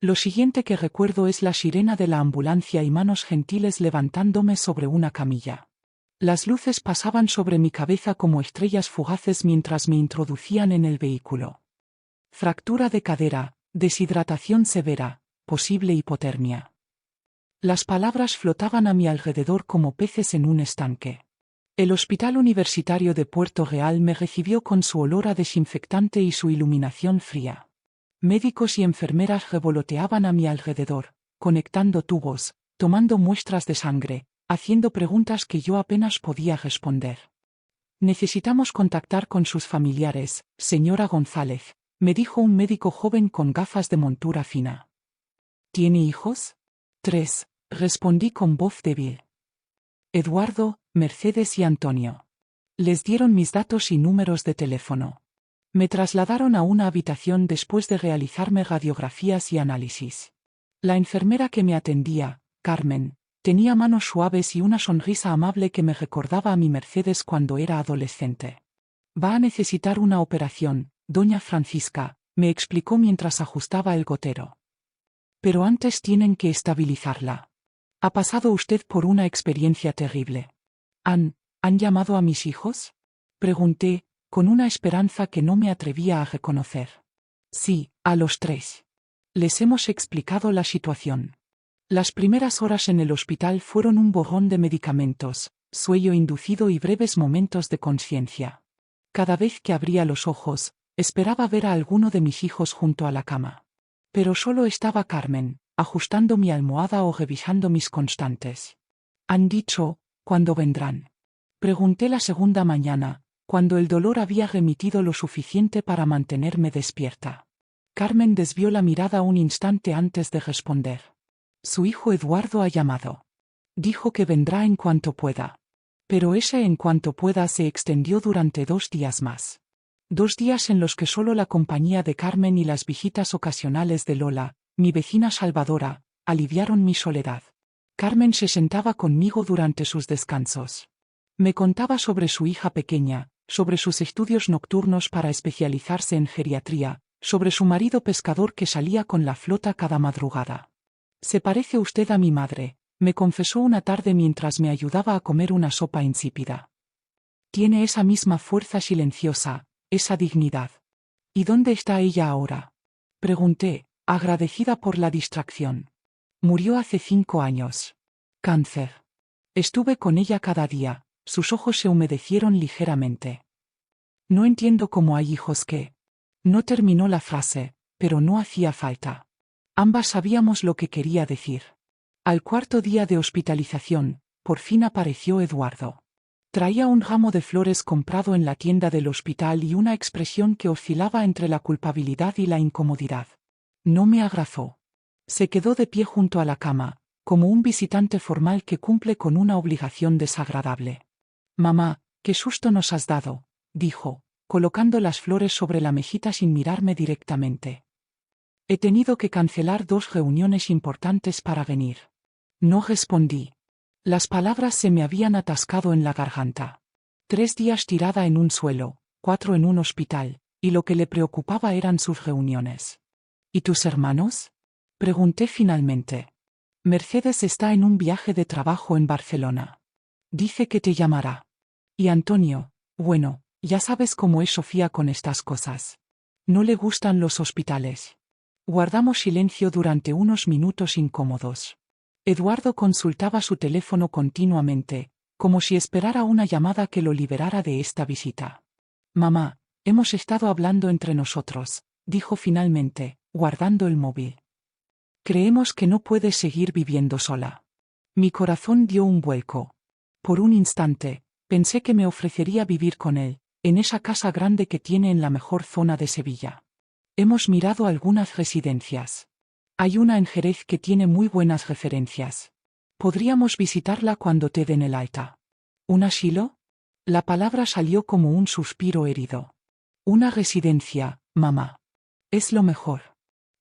Lo siguiente que recuerdo es la sirena de la ambulancia y manos gentiles levantándome sobre una camilla. Las luces pasaban sobre mi cabeza como estrellas fugaces mientras me introducían en el vehículo. Fractura de cadera, deshidratación severa, posible hipotermia. Las palabras flotaban a mi alrededor como peces en un estanque. El Hospital Universitario de Puerto Real me recibió con su olor a desinfectante y su iluminación fría. Médicos y enfermeras revoloteaban a mi alrededor, conectando tubos, tomando muestras de sangre, haciendo preguntas que yo apenas podía responder. Necesitamos contactar con sus familiares, señora González, me dijo un médico joven con gafas de montura fina. ¿Tiene hijos? 3, respondí con voz débil. Eduardo, Mercedes y Antonio. Les dieron mis datos y números de teléfono. Me trasladaron a una habitación después de realizarme radiografías y análisis. La enfermera que me atendía, Carmen, tenía manos suaves y una sonrisa amable que me recordaba a mi Mercedes cuando era adolescente. Va a necesitar una operación, doña Francisca, me explicó mientras ajustaba el gotero. Pero antes tienen que estabilizarla. Ha pasado usted por una experiencia terrible. ¿Han llamado a mis hijos? Pregunté, con una esperanza que no me atrevía a reconocer. Sí, a los 3. Les hemos explicado la situación. Las primeras horas en el hospital fueron un borrón de medicamentos, sueño inducido y breves momentos de conciencia. Cada vez que abría los ojos, esperaba ver a alguno de mis hijos junto a la cama. Pero solo estaba Carmen, ajustando mi almohada o revisando mis constantes. ¿Han dicho cuándo vendrán? Pregunté la segunda mañana, cuando el dolor había remitido lo suficiente para mantenerme despierta. Carmen desvió la mirada un instante antes de responder. Su hijo Eduardo ha llamado. Dijo que vendrá en cuanto pueda. Pero ese en cuanto pueda se extendió durante 2 días más. 2 días en los que solo la compañía de Carmen y las visitas ocasionales de Lola, mi vecina Salvadora, aliviaron mi soledad. Carmen se sentaba conmigo durante sus descansos. Me contaba sobre su hija pequeña, sobre sus estudios nocturnos para especializarse en geriatría, sobre su marido pescador que salía con la flota cada madrugada. «Se parece usted a mi madre», me confesó una tarde mientras me ayudaba a comer una sopa insípida. «Tiene esa misma fuerza silenciosa, esa dignidad». «¿Y dónde está ella ahora?», pregunté, agradecida por la distracción. «Murió hace 5 años. Cáncer. Estuve con ella cada día». Sus ojos se humedecieron ligeramente. «No entiendo cómo hay hijos que...». No terminó la frase, pero no hacía falta. Ambas sabíamos lo que quería decir. Al 4.º día de hospitalización, por fin apareció Eduardo. Traía un ramo de flores comprado en la tienda del hospital y una expresión que oscilaba entre la culpabilidad y la incomodidad. No me abrazó. Se quedó de pie junto a la cama, como un visitante formal que cumple con una obligación desagradable. «Mamá, qué susto nos has dado», dijo, colocando las flores sobre la mejita sin mirarme directamente. «He tenido que cancelar 2 reuniones importantes para venir». No respondí. Las palabras se me habían atascado en la garganta. 3 días tirada en un suelo, 4 en un hospital, y lo que le preocupaba eran sus reuniones. «¿Y tus hermanos?», pregunté finalmente. «Mercedes está en un viaje de trabajo en Barcelona. Dice que te llamará. Y Antonio, bueno, ya sabes cómo es Sofía con estas cosas. No le gustan los hospitales». Guardamos silencio durante unos minutos incómodos. Eduardo consultaba su teléfono continuamente, como si esperara una llamada que lo liberara de esta visita. «Mamá, hemos estado hablando entre nosotros», dijo finalmente, guardando el móvil. «Creemos que no puedes seguir viviendo sola». Mi corazón dio un vuelco. Por un instante, pensé que me ofrecería vivir con él, en esa casa grande que tiene en la mejor zona de Sevilla. Hemos mirado algunas residencias. Hay una en Jerez que tiene muy buenas referencias. Podríamos visitarla cuando te den el alta. ¿Un asilo? La palabra salió como un suspiro herido. Una residencia, mamá. Es lo mejor.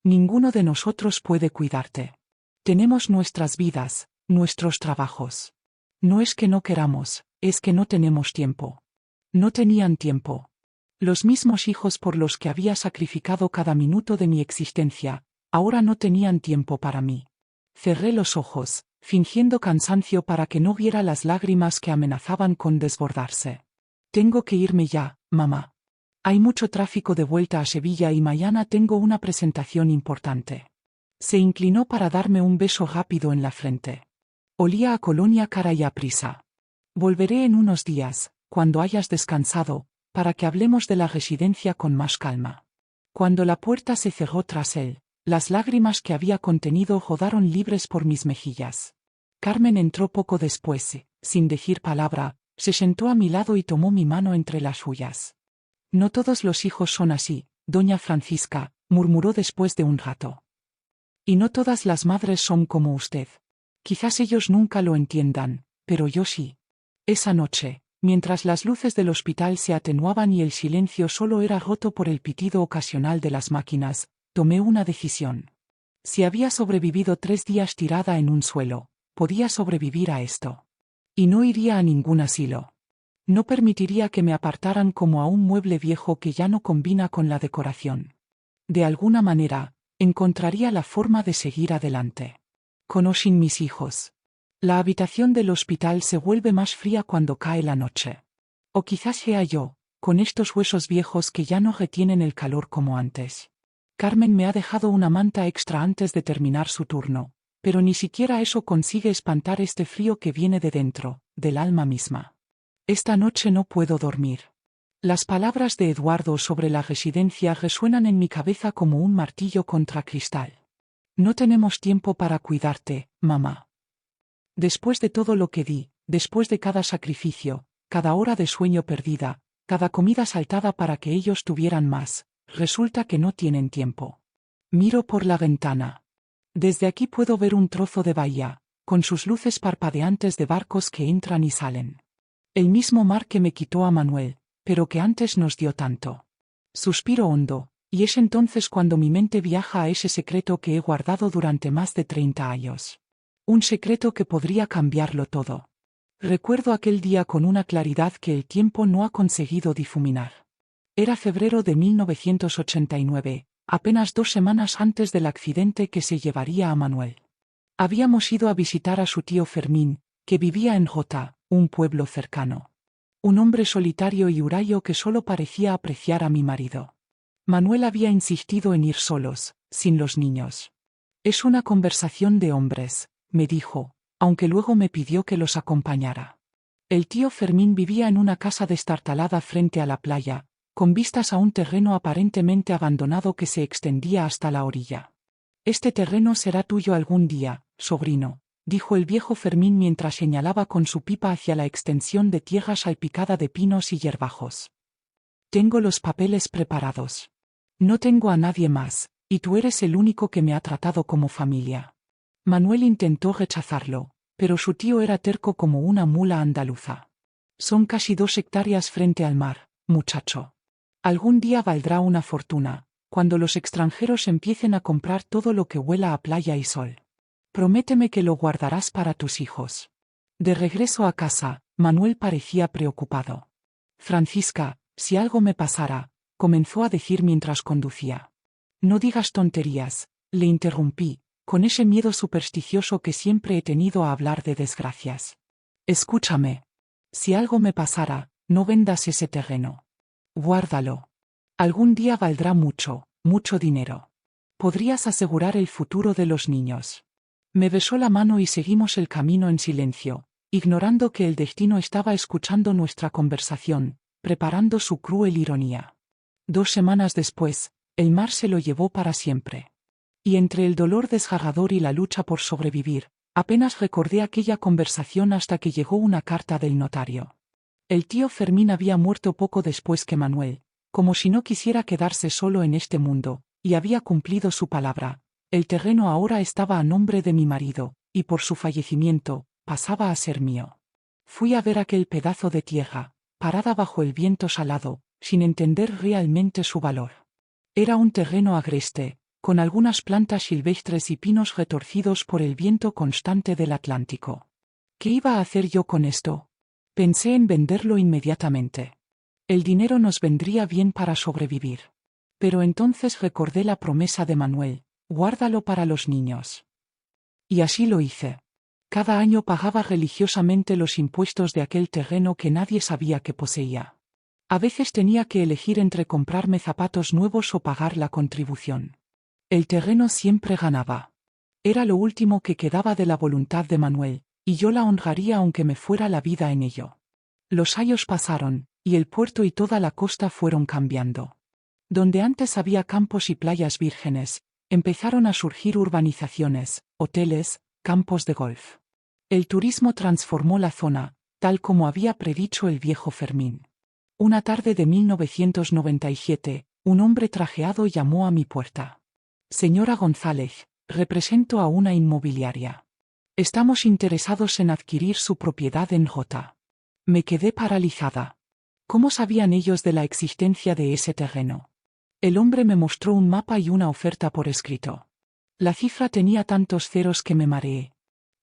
Ninguno de nosotros puede cuidarte. Tenemos nuestras vidas, nuestros trabajos. No es que no queramos, es que no tenemos tiempo. No tenían tiempo. Los mismos hijos por los que había sacrificado cada minuto de mi existencia, ahora no tenían tiempo para mí. Cerré los ojos, fingiendo cansancio para que no viera las lágrimas que amenazaban con desbordarse. «Tengo que irme ya, mamá». Hay mucho tráfico de vuelta a Sevilla y mañana tengo una presentación importante. Se inclinó para darme un beso rápido en la frente. Olía a colonia cara y a prisa. Volveré en unos días, cuando hayas descansado, para que hablemos de la residencia con más calma. Cuando la puerta se cerró tras él, las lágrimas que había contenido rodaron libres por mis mejillas. Carmen entró poco después, sin decir palabra, se sentó a mi lado y tomó mi mano entre las suyas. No todos los hijos son así, doña Francisca, murmuró después de un rato. Y no todas las madres son como usted. Quizás ellos nunca lo entiendan, pero yo sí. Esa noche, mientras las luces del hospital se atenuaban y el silencio solo era roto por el pitido ocasional de las máquinas, tomé una decisión. Si había sobrevivido 3 días tirada en un suelo, podía sobrevivir a esto. Y no iría a ningún asilo. No permitiría que me apartaran como a un mueble viejo que ya no combina con la decoración. De alguna manera, encontraría la forma de seguir adelante. Con o sin mis hijos. La habitación del hospital se vuelve más fría cuando cae la noche. O quizás sea yo, con estos huesos viejos que ya no retienen el calor como antes. Carmen me ha dejado una manta extra antes de terminar su turno, pero ni siquiera eso consigue espantar este frío que viene de dentro, del alma misma. Esta noche no puedo dormir. Las palabras de Eduardo sobre la residencia resuenan en mi cabeza como un martillo contra cristal. No tenemos tiempo para cuidarte, mamá. Después de todo lo que di, después de cada sacrificio, cada hora de sueño perdida, cada comida saltada para que ellos tuvieran más, resulta que no tienen tiempo. Miro por la ventana. Desde aquí puedo ver un trozo de bahía, con sus luces parpadeantes de barcos que entran y salen. El mismo mar que me quitó a Manuel, pero que antes nos dio tanto. Suspiro hondo, y es entonces cuando mi mente viaja a ese secreto que he guardado durante más de 30 años. Un secreto que podría cambiarlo todo. Recuerdo aquel día con una claridad que el tiempo no ha conseguido difuminar. Era febrero de 1989, apenas 2 semanas antes del accidente que se llevaría a Manuel. Habíamos ido a visitar a su tío Fermín, que vivía en Jota, un pueblo cercano. Un hombre solitario y huraño que solo parecía apreciar a mi marido. Manuel había insistido en ir solos, sin los niños. Es una conversación de hombres, me dijo, aunque luego me pidió que los acompañara. El tío Fermín vivía en una casa destartalada frente a la playa, con vistas a un terreno aparentemente abandonado que se extendía hasta la orilla. Este terreno será tuyo algún día, sobrino, dijo el viejo Fermín mientras señalaba con su pipa hacia la extensión de tierra salpicada de pinos y hierbajos. Tengo los papeles preparados. No tengo a nadie más, y tú eres el único que me ha tratado como familia. Manuel intentó rechazarlo, pero su tío era terco como una mula andaluza. Son casi 2 hectáreas frente al mar, muchacho. Algún día valdrá una fortuna, cuando los extranjeros empiecen a comprar todo lo que huela a playa y sol. Prométeme que lo guardarás para tus hijos. De regreso a casa, Manuel parecía preocupado. Francisca, si algo me pasara, comenzó a decir mientras conducía. No digas tonterías, le interrumpí, con ese miedo supersticioso que siempre he tenido a hablar de desgracias. Escúchame. Si algo me pasara, no vendas ese terreno. Guárdalo. Algún día valdrá mucho, mucho dinero. Podrías asegurar el futuro de los niños. Me besó la mano y seguimos el camino en silencio, ignorando que el destino estaba escuchando nuestra conversación, preparando su cruel ironía. 2 semanas después, el mar se lo llevó para siempre. Y entre el dolor desgarrador y la lucha por sobrevivir, apenas recordé aquella conversación hasta que llegó una carta del notario. El tío Fermín había muerto poco después que Manuel, como si no quisiera quedarse solo en este mundo, y había cumplido su palabra. El terreno ahora estaba a nombre de mi marido, y por su fallecimiento, pasaba a ser mío. Fui a ver aquel pedazo de tierra, parada bajo el viento salado, sin entender realmente su valor. Era un terreno agreste, con algunas plantas silvestres y pinos retorcidos por el viento constante del Atlántico. ¿Qué iba a hacer yo con esto? Pensé en venderlo inmediatamente. El dinero nos vendría bien para sobrevivir. Pero entonces recordé la promesa de Manuel: guárdalo para los niños. Y así lo hice. Cada año pagaba religiosamente los impuestos de aquel terreno que nadie sabía que poseía. A veces tenía que elegir entre comprarme zapatos nuevos o pagar la contribución. El terreno siempre ganaba. Era lo último que quedaba de la voluntad de Manuel, y yo la honraría aunque me fuera la vida en ello. Los años pasaron, y el puerto y toda la costa fueron cambiando. Donde antes había campos y playas vírgenes, empezaron a surgir urbanizaciones, hoteles, campos de golf. El turismo transformó la zona, tal como había predicho el viejo Fermín. Una tarde de 1997, un hombre trajeado llamó a mi puerta. Señora González, represento a una inmobiliaria. Estamos interesados en adquirir su propiedad en J. Me quedé paralizada. ¿Cómo sabían ellos de la existencia de ese terreno? El hombre me mostró un mapa y una oferta por escrito. La cifra tenía tantos ceros que me mareé.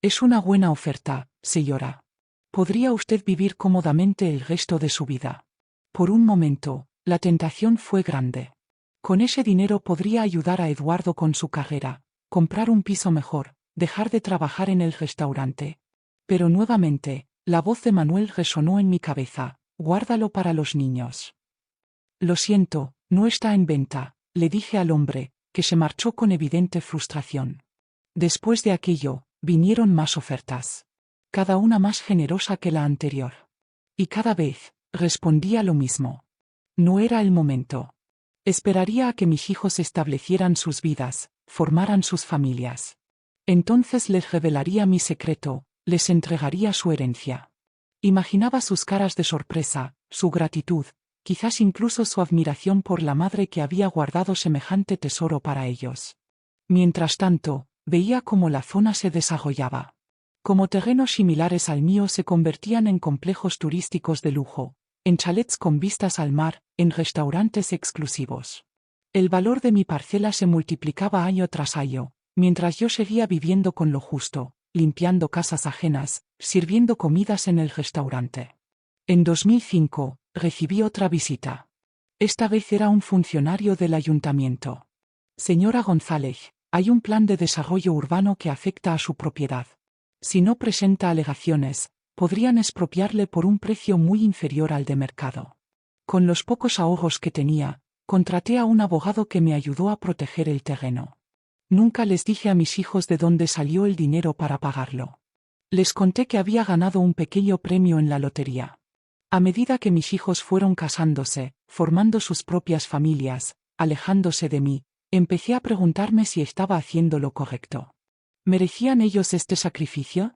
Es una buena oferta, señora. Podría usted vivir cómodamente el resto de su vida. Por un momento, la tentación fue grande. Con ese dinero podría ayudar a Eduardo con su carrera, comprar un piso mejor, dejar de trabajar en el restaurante. Pero nuevamente, la voz de Manuel resonó en mi cabeza: guárdalo para los niños. Lo siento, no está en venta, le dije al hombre, que se marchó con evidente frustración. Después de aquello, vinieron más ofertas. Cada una más generosa que la anterior. Y cada vez, respondía lo mismo. No era el momento. Esperaría a que mis hijos establecieran sus vidas, formaran sus familias. Entonces les revelaría mi secreto, les entregaría su herencia. Imaginaba sus caras de sorpresa, su gratitud, quizás incluso su admiración por la madre que había guardado semejante tesoro para ellos. Mientras tanto, veía cómo la zona se desarrollaba. Como terrenos similares al mío se convertían en complejos turísticos de lujo, en chalets con vistas al mar, en restaurantes exclusivos. El valor de mi parcela se multiplicaba año tras año, mientras yo seguía viviendo con lo justo, limpiando casas ajenas, sirviendo comidas en el restaurante. En 2005, recibí otra visita. Esta vez era un funcionario del ayuntamiento. Señora González, hay un plan de desarrollo urbano que afecta a su propiedad. Si no presenta alegaciones, podrían expropiarle por un precio muy inferior al de mercado. Con los pocos ahorros que tenía, contraté a un abogado que me ayudó a proteger el terreno. Nunca les dije a mis hijos de dónde salió el dinero para pagarlo. Les conté que había ganado un pequeño premio en la lotería. A medida que mis hijos fueron casándose, formando sus propias familias, alejándose de mí, empecé a preguntarme si estaba haciendo lo correcto. ¿Merecían ellos este sacrificio?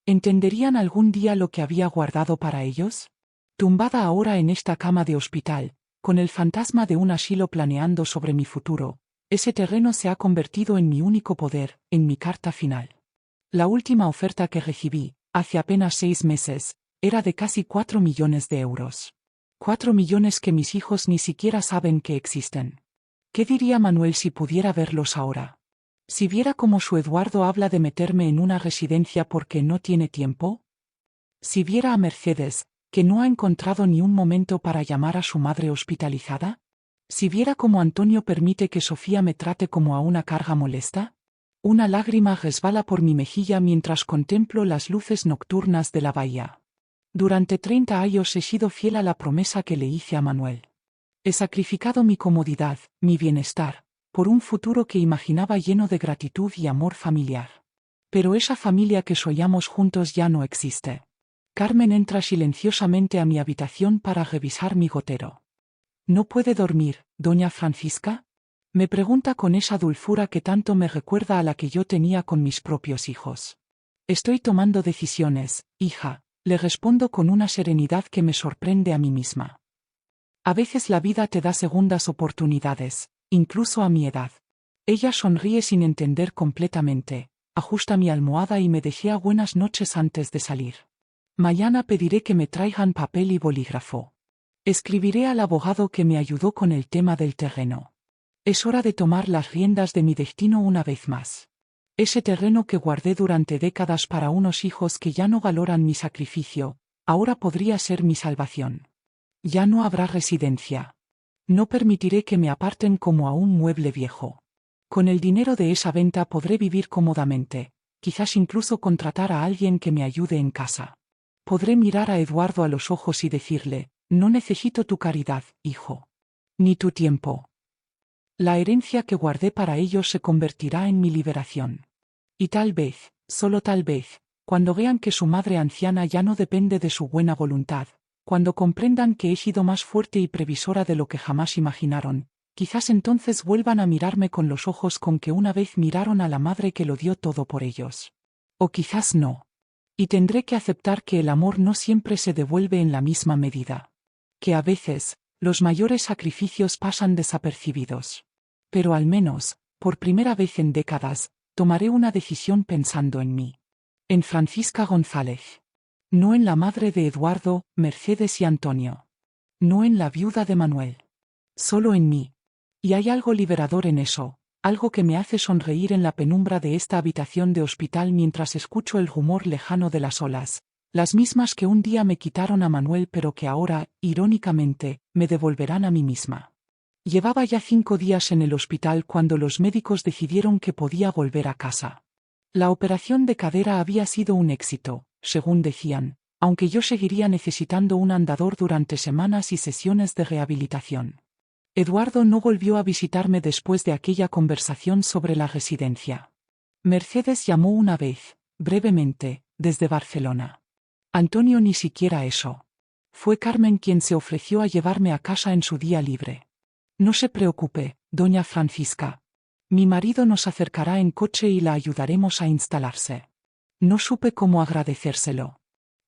¿Entenderían algún día lo que había guardado para ellos? Tumbada ahora en esta cama de hospital, con el fantasma de un asilo planeando sobre mi futuro, ese terreno se ha convertido en mi único poder, en mi carta final. La última oferta que recibí, hace apenas 6 meses, era de casi 4 millones de euros. 4 millones que mis hijos ni siquiera saben que existen. ¿Qué diría Manuel si pudiera verlos ahora? Si viera cómo su Eduardo habla de meterme en una residencia porque no tiene tiempo. Si viera a Mercedes, que no ha encontrado ni un momento para llamar a su madre hospitalizada. Si viera cómo Antonio permite que Sofía me trate como a una carga molesta. Una lágrima resbala por mi mejilla mientras contemplo las luces nocturnas de la bahía. Durante 30 años he sido fiel a la promesa que le hice a Manuel. He sacrificado mi comodidad, mi bienestar, por un futuro que imaginaba lleno de gratitud y amor familiar. Pero esa familia que soñamos juntos ya no existe. Carmen entra silenciosamente a mi habitación para revisar mi gotero. ¿No puede dormir, doña Francisca? Me pregunta con esa dulzura que tanto me recuerda a la que yo tenía con mis propios hijos. Estoy tomando decisiones, hija, le respondo con una serenidad que me sorprende a mí misma. A veces la vida te da segundas oportunidades, incluso a mi edad. Ella sonríe sin entender completamente, ajusta mi almohada y me desea buenas noches antes de salir. Mañana pediré que me traigan papel y bolígrafo. Escribiré al abogado que me ayudó con el tema del terreno. Es hora de tomar las riendas de mi destino una vez más. Ese terreno que guardé durante décadas para unos hijos que ya no valoran mi sacrificio, ahora podría ser mi salvación. Ya no habrá residencia. No permitiré que me aparten como a un mueble viejo. Con el dinero de esa venta podré vivir cómodamente, quizás incluso contratar a alguien que me ayude en casa. Podré mirar a Eduardo a los ojos y decirle: No necesito tu caridad, hijo. Ni tu tiempo. La herencia que guardé para ellos se convertirá en mi liberación. Y tal vez, solo tal vez, cuando vean que su madre anciana ya no depende de su buena voluntad, cuando comprendan que he sido más fuerte y previsora de lo que jamás imaginaron, quizás entonces vuelvan a mirarme con los ojos con que una vez miraron a la madre que lo dio todo por ellos. O quizás no. Y tendré que aceptar que el amor no siempre se devuelve en la misma medida. Que a veces, los mayores sacrificios pasan desapercibidos. Pero al menos, por primera vez en décadas, tomaré una decisión pensando en mí. En Francisca González. No en la madre de Eduardo, Mercedes y Antonio. No en la viuda de Manuel. Solo en mí. Y hay algo liberador en eso, algo que me hace sonreír en la penumbra de esta habitación de hospital mientras escucho el rumor lejano de las olas, las mismas que un día me quitaron a Manuel pero que ahora, irónicamente, me devolverán a mí misma. Llevaba ya 5 días en el hospital cuando los médicos decidieron que podía volver a casa. La operación de cadera había sido un éxito, según decían, aunque yo seguiría necesitando un andador durante semanas y sesiones de rehabilitación. Eduardo no volvió a visitarme después de aquella conversación sobre la residencia. Mercedes llamó una vez, brevemente, desde Barcelona. Antonio ni siquiera eso. Fue Carmen quien se ofreció a llevarme a casa en su día libre. No se preocupe, doña Francisca. Mi marido nos acercará en coche y la ayudaremos a instalarse. No supe cómo agradecérselo.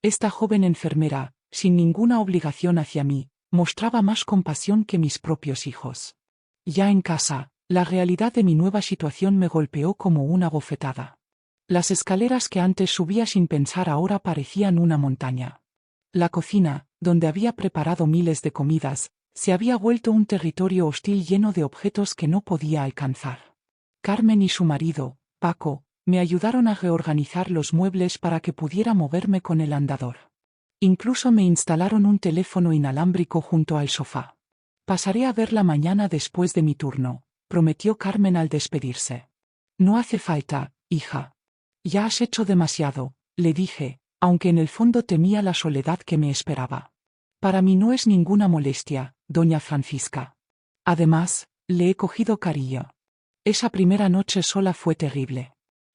Esta joven enfermera, sin ninguna obligación hacia mí, mostraba más compasión que mis propios hijos. Ya en casa, la realidad de mi nueva situación me golpeó como una bofetada. Las escaleras que antes subía sin pensar ahora parecían una montaña. La cocina, donde había preparado miles de comidas, se había vuelto un territorio hostil lleno de objetos que no podía alcanzar. Carmen y su marido, Paco, me ayudaron a reorganizar los muebles para que pudiera moverme con el andador. Incluso me instalaron un teléfono inalámbrico junto al sofá. Pasaré a verla mañana después de mi turno, prometió Carmen al despedirse. No hace falta, hija. Ya has hecho demasiado, le dije, aunque en el fondo temía la soledad que me esperaba. Para mí no es ninguna molestia, doña Francisca. Además, le he cogido cariño. Esa primera noche sola fue terrible.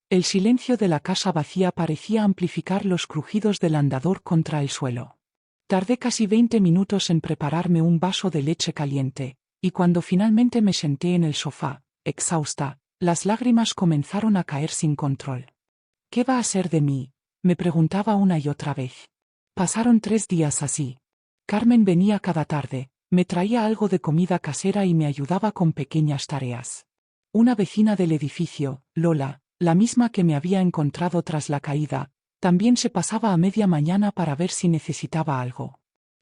El silencio de la casa vacía parecía amplificar los crujidos del andador contra el suelo. Tardé casi 20 minutos en prepararme un vaso de leche caliente, y cuando finalmente me senté en el sofá, exhausta, las lágrimas comenzaron a caer sin control. ¿Qué va a ser de mí?, me preguntaba una y otra vez. Pasaron 3 días así. Carmen venía cada tarde, me traía algo de comida casera y me ayudaba con pequeñas tareas. Una vecina del edificio, Lola, la misma que me había encontrado tras la caída, también se pasaba a media mañana para ver si necesitaba algo.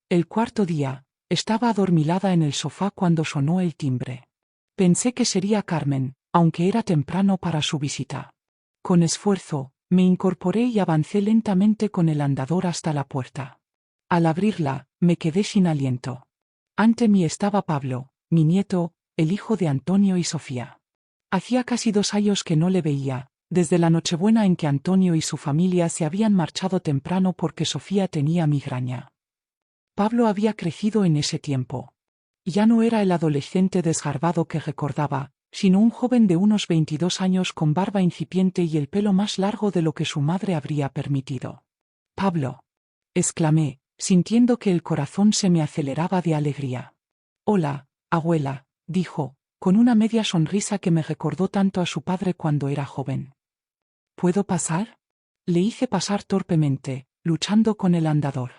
El cuarto día, estaba adormilada en el sofá cuando sonó el timbre. Pensé que sería Carmen, aunque era temprano para su visita. Con esfuerzo, me incorporé y avancé lentamente con el andador hasta la puerta. Al abrirla, me quedé sin aliento. Ante mí estaba Pablo, mi nieto, el hijo de Antonio y Sofía. Hacía casi 2 años que no le veía, desde la Nochebuena en que Antonio y su familia se habían marchado temprano porque Sofía tenía migraña. Pablo había crecido en ese tiempo. Ya no era el adolescente desgarbado que recordaba, sino un joven de unos 22 años con barba incipiente y el pelo más largo de lo que su madre habría permitido. «Pablo», exclamé, sintiendo que el corazón se me aceleraba de alegría. «Hola, abuela», dijo, con una media sonrisa que me recordó tanto a su padre cuando era joven. «¿Puedo pasar?». Le hice pasar torpemente, luchando con el andador.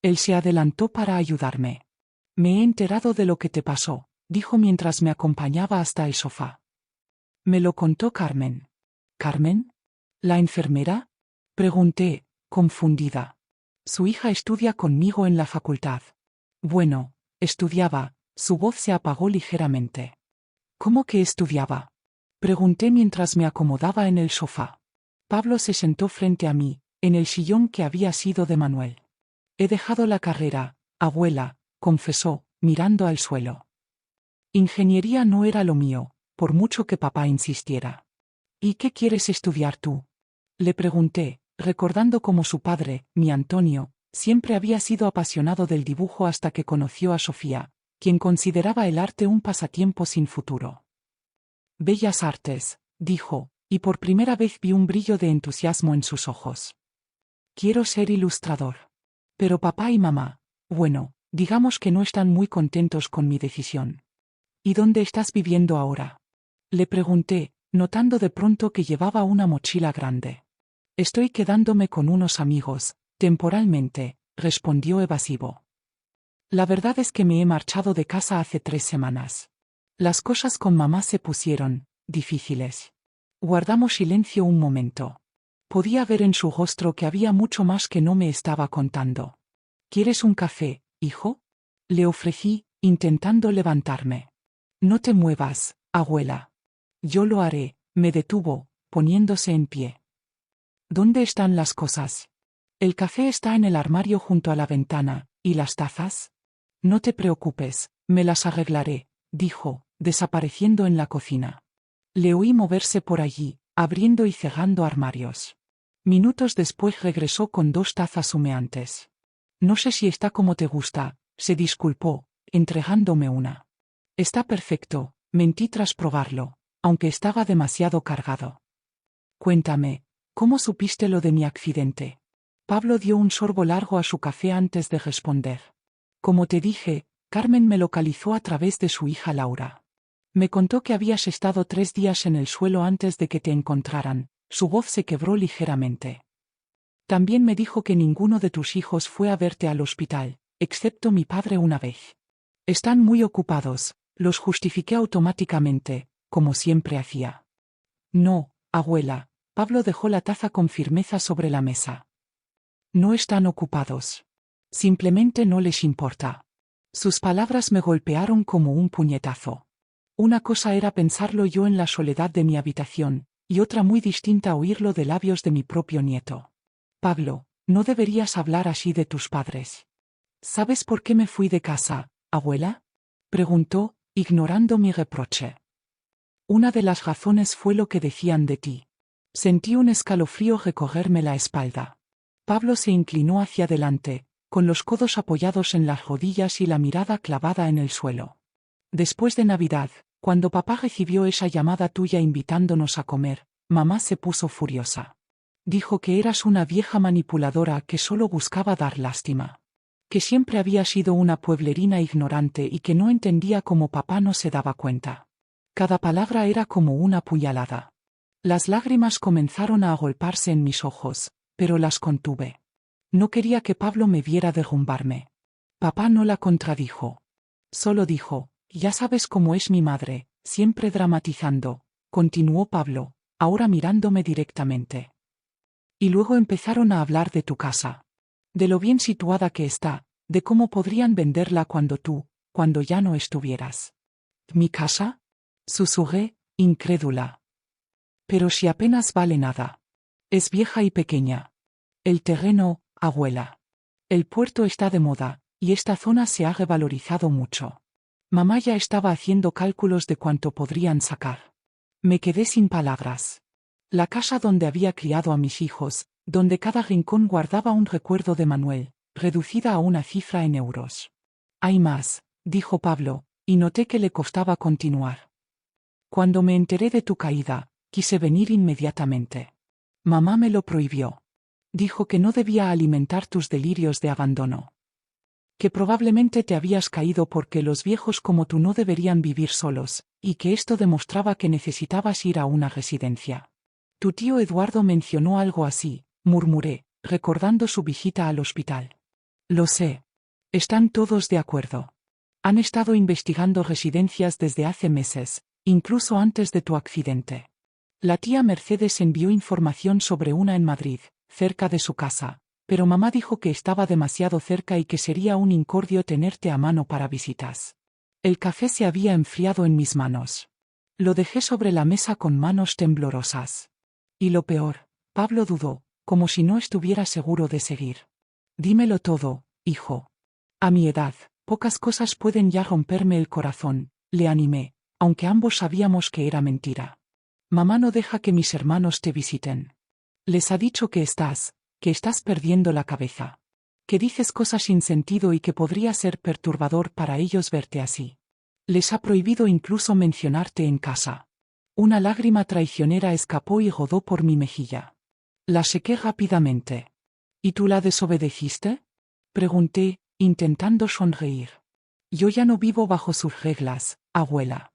Él se adelantó para ayudarme. «Me he enterado de lo que te pasó», dijo mientras me acompañaba hasta el sofá. Me lo contó Carmen. «¿Carmen? ¿La enfermera?», pregunté, confundida. «Su hija estudia conmigo en la facultad». «Bueno, estudiaba», su voz se apagó ligeramente. «¿Cómo que estudiaba?», pregunté mientras me acomodaba en el sofá. Pablo se sentó frente a mí, en el sillón que había sido de Manuel. «He dejado la carrera, abuela», confesó, mirando al suelo. Ingeniería no era lo mío, por mucho que papá insistiera. «¿Y qué quieres estudiar tú?», le pregunté, recordando cómo su padre, mi Antonio, Siempre había sido apasionado del dibujo hasta que conoció a Sofía, quien consideraba el arte un pasatiempo sin futuro. Bellas artes, dijo, y por primera vez vi un brillo de entusiasmo en sus ojos. Quiero ser ilustrador. Pero papá y mamá, bueno, digamos que no están muy contentos con mi decisión. ¿Y dónde estás viviendo ahora? Le pregunté, notando de pronto que llevaba una mochila grande. Estoy quedándome con unos amigos, temporalmente, respondió evasivo. La verdad es que me he marchado de casa hace 3 semanas. Las cosas con mamá se pusieron difíciles. Guardamos silencio un momento. Podía ver en su rostro que había mucho más que no me estaba contando. ¿Quieres un café, hijo? Le ofrecí, intentando levantarme. No te muevas, abuela. Yo lo haré, me detuvo, poniéndose en pie. ¿Dónde están las cosas? El café está en el armario junto a la ventana, ¿y las tazas? No te preocupes, me las arreglaré, dijo, desapareciendo en la cocina. Le oí moverse por allí, abriendo y cerrando armarios. Minutos después regresó con 2 tazas humeantes. No sé si está como te gusta, se disculpó, entregándome una. Está perfecto, mentí tras probarlo, aunque estaba demasiado cargado. Cuéntame, ¿cómo supiste lo de mi accidente? Pablo dio un sorbo largo a su café antes de responder. Como te dije, Carmen me localizó a través de su hija Laura. Me contó que habías estado 3 días en el suelo antes de que te encontraran. Su voz se quebró ligeramente. También me dijo que ninguno de tus hijos fue a verte al hospital, excepto mi padre una vez. Están muy ocupados, los justifiqué automáticamente, como siempre hacía. No, abuela, Pablo dejó la taza con firmeza sobre la mesa. No están ocupados. Simplemente no les importa. Sus palabras me golpearon como un puñetazo. Una cosa era pensarlo yo en la soledad de mi habitación, y otra muy distinta oírlo de labios de mi propio nieto. Pablo, no deberías hablar así de tus padres. ¿Sabes por qué me fui de casa, abuela? Preguntó, ignorando mi reproche. Una de las razones fue lo que decían de ti. Sentí un escalofrío recorrerme la espalda. Pablo se inclinó hacia adelante, con los codos apoyados en las rodillas y la mirada clavada en el suelo. Después de Navidad, cuando papá recibió esa llamada tuya invitándonos a comer, mamá se puso furiosa. Dijo que eras una vieja manipuladora que solo buscaba dar lástima. Que siempre había sido una pueblerina ignorante y que no entendía cómo papá no se daba cuenta. Cada palabra era como una puñalada. Las lágrimas comenzaron a agolparse en mis ojos, pero las contuve. No quería que Pablo me viera derrumbarme. Papá no la contradijo. Solo dijo, ya sabes cómo es mi madre, siempre dramatizando, continuó Pablo, ahora mirándome directamente. Y luego empezaron a hablar de tu casa. De lo bien situada que está, de cómo podrían venderla cuando ya no estuvieras. ¿Mi casa? Susurré, incrédula. Pero si apenas vale nada. Es vieja y pequeña. El terreno, abuela. El puerto está de moda, y esta zona se ha revalorizado mucho. Mamá ya estaba haciendo cálculos de cuánto podrían sacar. Me quedé sin palabras. La casa donde había criado a mis hijos, donde cada rincón guardaba un recuerdo de Manuel, reducida a una cifra en euros. Hay más, dijo Pablo, y noté que le costaba continuar. Cuando me enteré de tu caída, quise venir inmediatamente. Mamá me lo prohibió. Dijo que no debía alimentar tus delirios de abandono. Que probablemente te habías caído porque los viejos como tú no deberían vivir solos, y que esto demostraba que necesitabas ir a una residencia. Tu tío Eduardo mencionó algo así, murmuré, recordando su visita al hospital. Lo sé. Están todos de acuerdo. Han estado investigando residencias desde hace meses, incluso antes de tu accidente. La tía Mercedes envió información sobre una en Madrid, cerca de su casa, pero mamá dijo que estaba demasiado cerca y que sería un incordio tenerte a mano para visitas. El café se había enfriado en mis manos. Lo dejé sobre la mesa con manos temblorosas. Y lo peor, Pablo dudó, como si no estuviera seguro de seguir. Dímelo todo, hijo. A mi edad, pocas cosas pueden ya romperme el corazón, le animé, aunque ambos sabíamos que era mentira. Mamá no deja que mis hermanos te visiten. Les ha dicho que estás perdiendo la cabeza. Que dices cosas sin sentido y que podría ser perturbador para ellos verte así. Les ha prohibido incluso mencionarte en casa. Una lágrima traicionera escapó y rodó por mi mejilla. La sequé rápidamente. ¿Y tú la desobedeciste? Pregunté, intentando sonreír. Yo ya no vivo bajo sus reglas, abuela.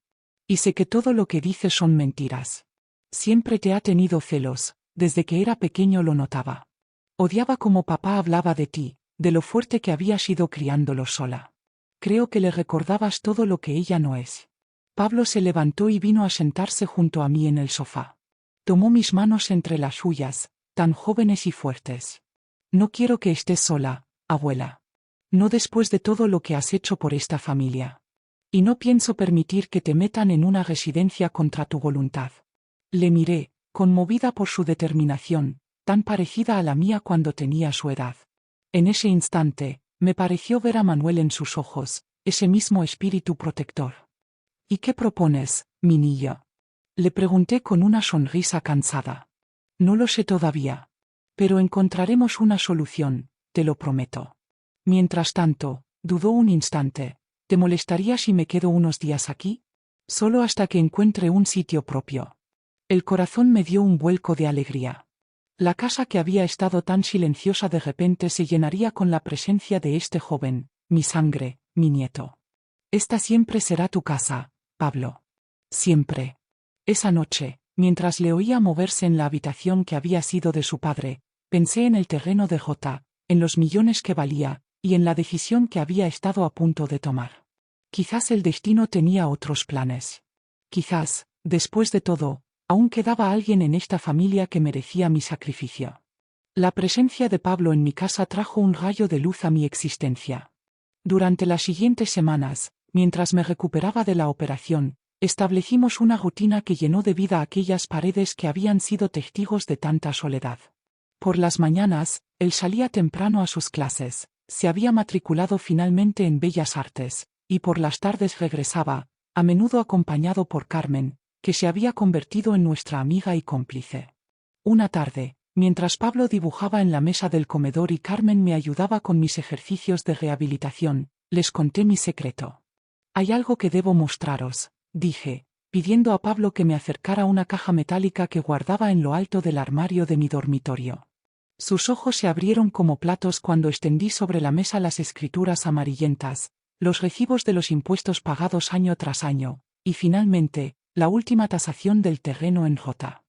Y sé que todo lo que dices son mentiras. Siempre te ha tenido celos, desde que era pequeño lo notaba. Odiaba cómo papá hablaba de ti, de lo fuerte que habías ido criándolo sola. Creo que le recordabas todo lo que ella no es. Pablo se levantó y vino a sentarse junto a mí en el sofá. Tomó mis manos entre las suyas, tan jóvenes y fuertes. No quiero que estés sola, abuela. No después de todo lo que has hecho por esta familia. Y no pienso permitir que te metan en una residencia contra tu voluntad. Le miré, conmovida por su determinación, tan parecida a la mía cuando tenía su edad. En ese instante, me pareció ver a Manuel en sus ojos, ese mismo espíritu protector. ¿Y qué propones, mi niño? Le pregunté con una sonrisa cansada. No lo sé todavía. Pero encontraremos una solución, te lo prometo. Mientras tanto, dudó un instante. ¿Te molestaría si me quedo unos días aquí? Solo hasta que encuentre un sitio propio. El corazón me dio un vuelco de alegría. La casa que había estado tan silenciosa de repente se llenaría con la presencia de este joven, mi sangre, mi nieto. Esta siempre será tu casa, Pablo. Siempre. Esa noche, mientras le oía moverse en la habitación que había sido de su padre, pensé en el terreno de Jota, en los millones que valía, y en la decisión que había estado a punto de tomar. Quizás el destino tenía otros planes. Quizás, después de todo, aún quedaba alguien en esta familia que merecía mi sacrificio. La presencia de Pablo en mi casa trajo un rayo de luz a mi existencia. Durante las siguientes semanas, mientras me recuperaba de la operación, establecimos una rutina que llenó de vida aquellas paredes que habían sido testigos de tanta soledad. Por las mañanas, él salía temprano a sus clases, se había matriculado finalmente en Bellas Artes, y por las tardes regresaba, a menudo acompañado por Carmen, que se había convertido en nuestra amiga y cómplice. Una tarde, mientras Pablo dibujaba en la mesa del comedor y Carmen me ayudaba con mis ejercicios de rehabilitación, les conté mi secreto. Hay algo que debo mostraros, dije, pidiendo a Pablo que me acercara una caja metálica que guardaba en lo alto del armario de mi dormitorio. Sus ojos se abrieron como platos cuando extendí sobre la mesa las escrituras amarillentas, los recibos de los impuestos pagados año tras año, y finalmente, la última tasación del terreno en Jota.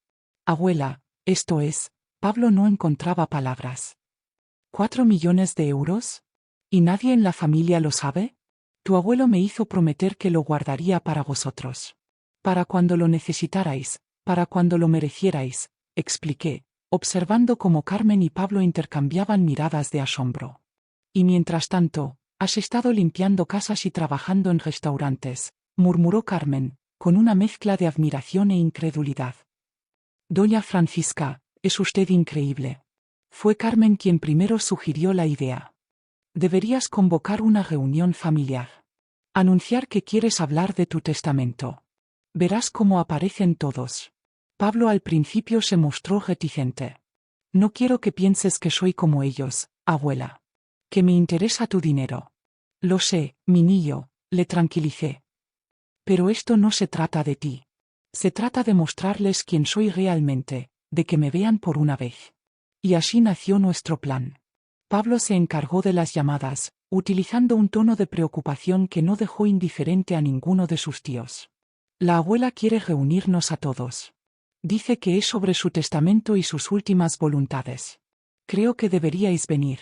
Abuela, esto es, Pablo no encontraba palabras. ¿4 millones de euros? ¿Y nadie en la familia lo sabe? Tu abuelo me hizo prometer que lo guardaría para vosotros. Para cuando lo necesitarais, para cuando lo merecierais, expliqué, observando cómo Carmen y Pablo intercambiaban miradas de asombro. Y mientras tanto, has estado limpiando casas y trabajando en restaurantes, murmuró Carmen, con una mezcla de admiración e incredulidad. Doña Francisca, es usted increíble. Fue Carmen quien primero sugirió la idea. Deberías convocar una reunión familiar. Anunciar que quieres hablar de tu testamento. Verás cómo aparecen todos. Pablo al principio se mostró reticente. No quiero que pienses que soy como ellos, abuela. Que me interesa tu dinero. Lo sé, mi niño, le tranquilicé. Pero esto no se trata de ti. Se trata de mostrarles quién soy realmente, de que me vean por una vez. Y así nació nuestro plan. Pablo se encargó de las llamadas, utilizando un tono de preocupación que no dejó indiferente a ninguno de sus tíos. La abuela quiere reunirnos a todos. Dice que es sobre su testamento y sus últimas voluntades. Creo que deberíais venir.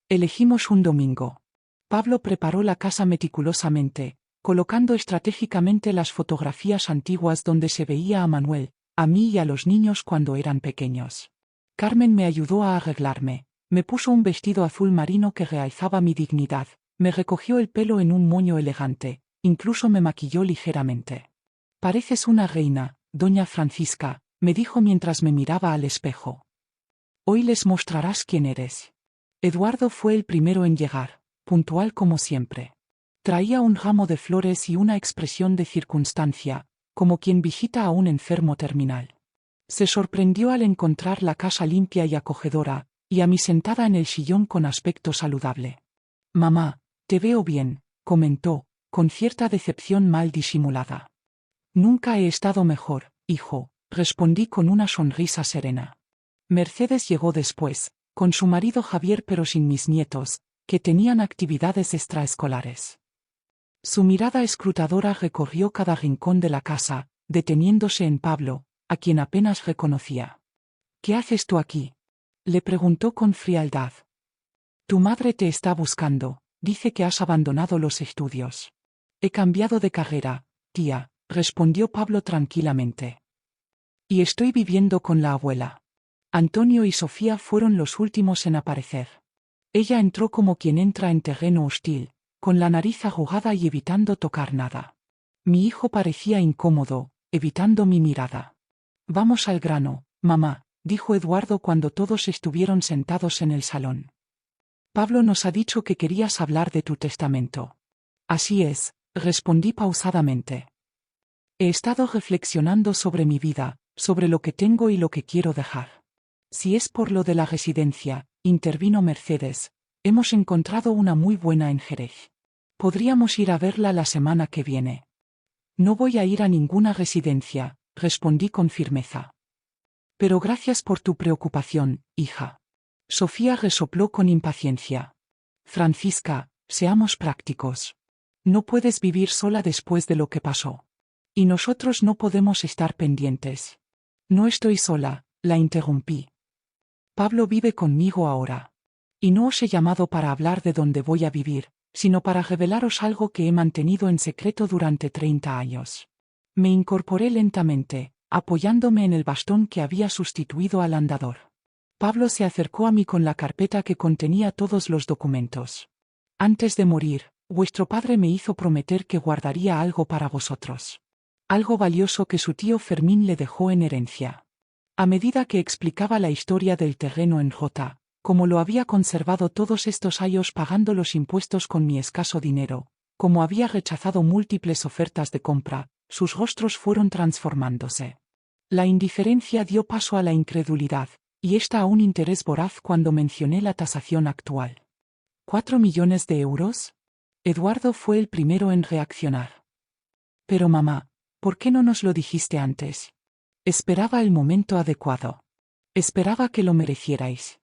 Elegimos un domingo. Pablo preparó la casa meticulosamente, colocando estratégicamente las fotografías antiguas donde se veía a Manuel, a mí y a los niños cuando eran pequeños. Carmen me ayudó a arreglarme, me puso un vestido azul marino que realzaba mi dignidad, me recogió el pelo en un moño elegante, incluso me maquilló ligeramente. Pareces una reina, doña Francisca, me dijo mientras me miraba al espejo. Hoy les mostrarás quién eres. Eduardo fue el primero en llegar, puntual como siempre. Traía un ramo de flores y una expresión de circunstancia, como quien visita a un enfermo terminal. Se sorprendió al encontrar la casa limpia y acogedora, y a mí sentada en el sillón con aspecto saludable. Mamá, te veo bien, comentó, con cierta decepción mal disimulada. Nunca he estado mejor, hijo, respondí con una sonrisa serena. Mercedes llegó después, con su marido Javier pero sin mis nietos, que tenían actividades extraescolares. Su mirada escrutadora recorrió cada rincón de la casa, deteniéndose en Pablo, a quien apenas reconocía. ¿Qué haces tú aquí?, le preguntó con frialdad. Tu madre te está buscando, dice que has abandonado los estudios. He cambiado de carrera, tía, respondió Pablo tranquilamente. Y estoy viviendo con la abuela. Antonio y Sofía fueron los últimos en aparecer. Ella entró como quien entra en terreno hostil, con la nariz arrugada y evitando tocar nada. Mi hijo parecía incómodo, evitando mi mirada. Vamos al grano, mamá, dijo Eduardo cuando todos estuvieron sentados en el salón. Pablo nos ha dicho que querías hablar de tu testamento. Así es, respondí pausadamente. He estado reflexionando sobre mi vida, sobre lo que tengo y lo que quiero dejar. Si es por lo de la residencia, intervino Mercedes, hemos encontrado una muy buena en Jerez. Podríamos ir a verla la semana que viene. No voy a ir a ninguna residencia, respondí con firmeza. Pero gracias por tu preocupación, hija. Sofía resopló con impaciencia. Francisca, seamos prácticos. No puedes vivir sola después de lo que pasó. Y nosotros no podemos estar pendientes. No estoy sola, la interrumpí. Pablo vive conmigo ahora. Y no os he llamado para hablar de dónde voy a vivir, sino para revelaros algo que he mantenido en secreto durante 30 años. Me incorporé lentamente, apoyándome en el bastón que había sustituido al andador. Pablo se acercó a mí con la carpeta que contenía todos los documentos. Antes de morir, vuestro padre me hizo prometer que guardaría algo para vosotros. Algo valioso que su tío Fermín le dejó en herencia. A medida que explicaba la historia del terreno en Jota, como lo había conservado todos estos años pagando los impuestos con mi escaso dinero, como había rechazado múltiples ofertas de compra, sus rostros fueron transformándose. La indiferencia dio paso a la incredulidad, y ésta a un interés voraz cuando mencioné la tasación actual. ¿4 millones de euros? Eduardo fue el primero en reaccionar. Pero mamá, ¿por qué no nos lo dijiste antes? Esperaba el momento adecuado. Esperaba que lo merecierais.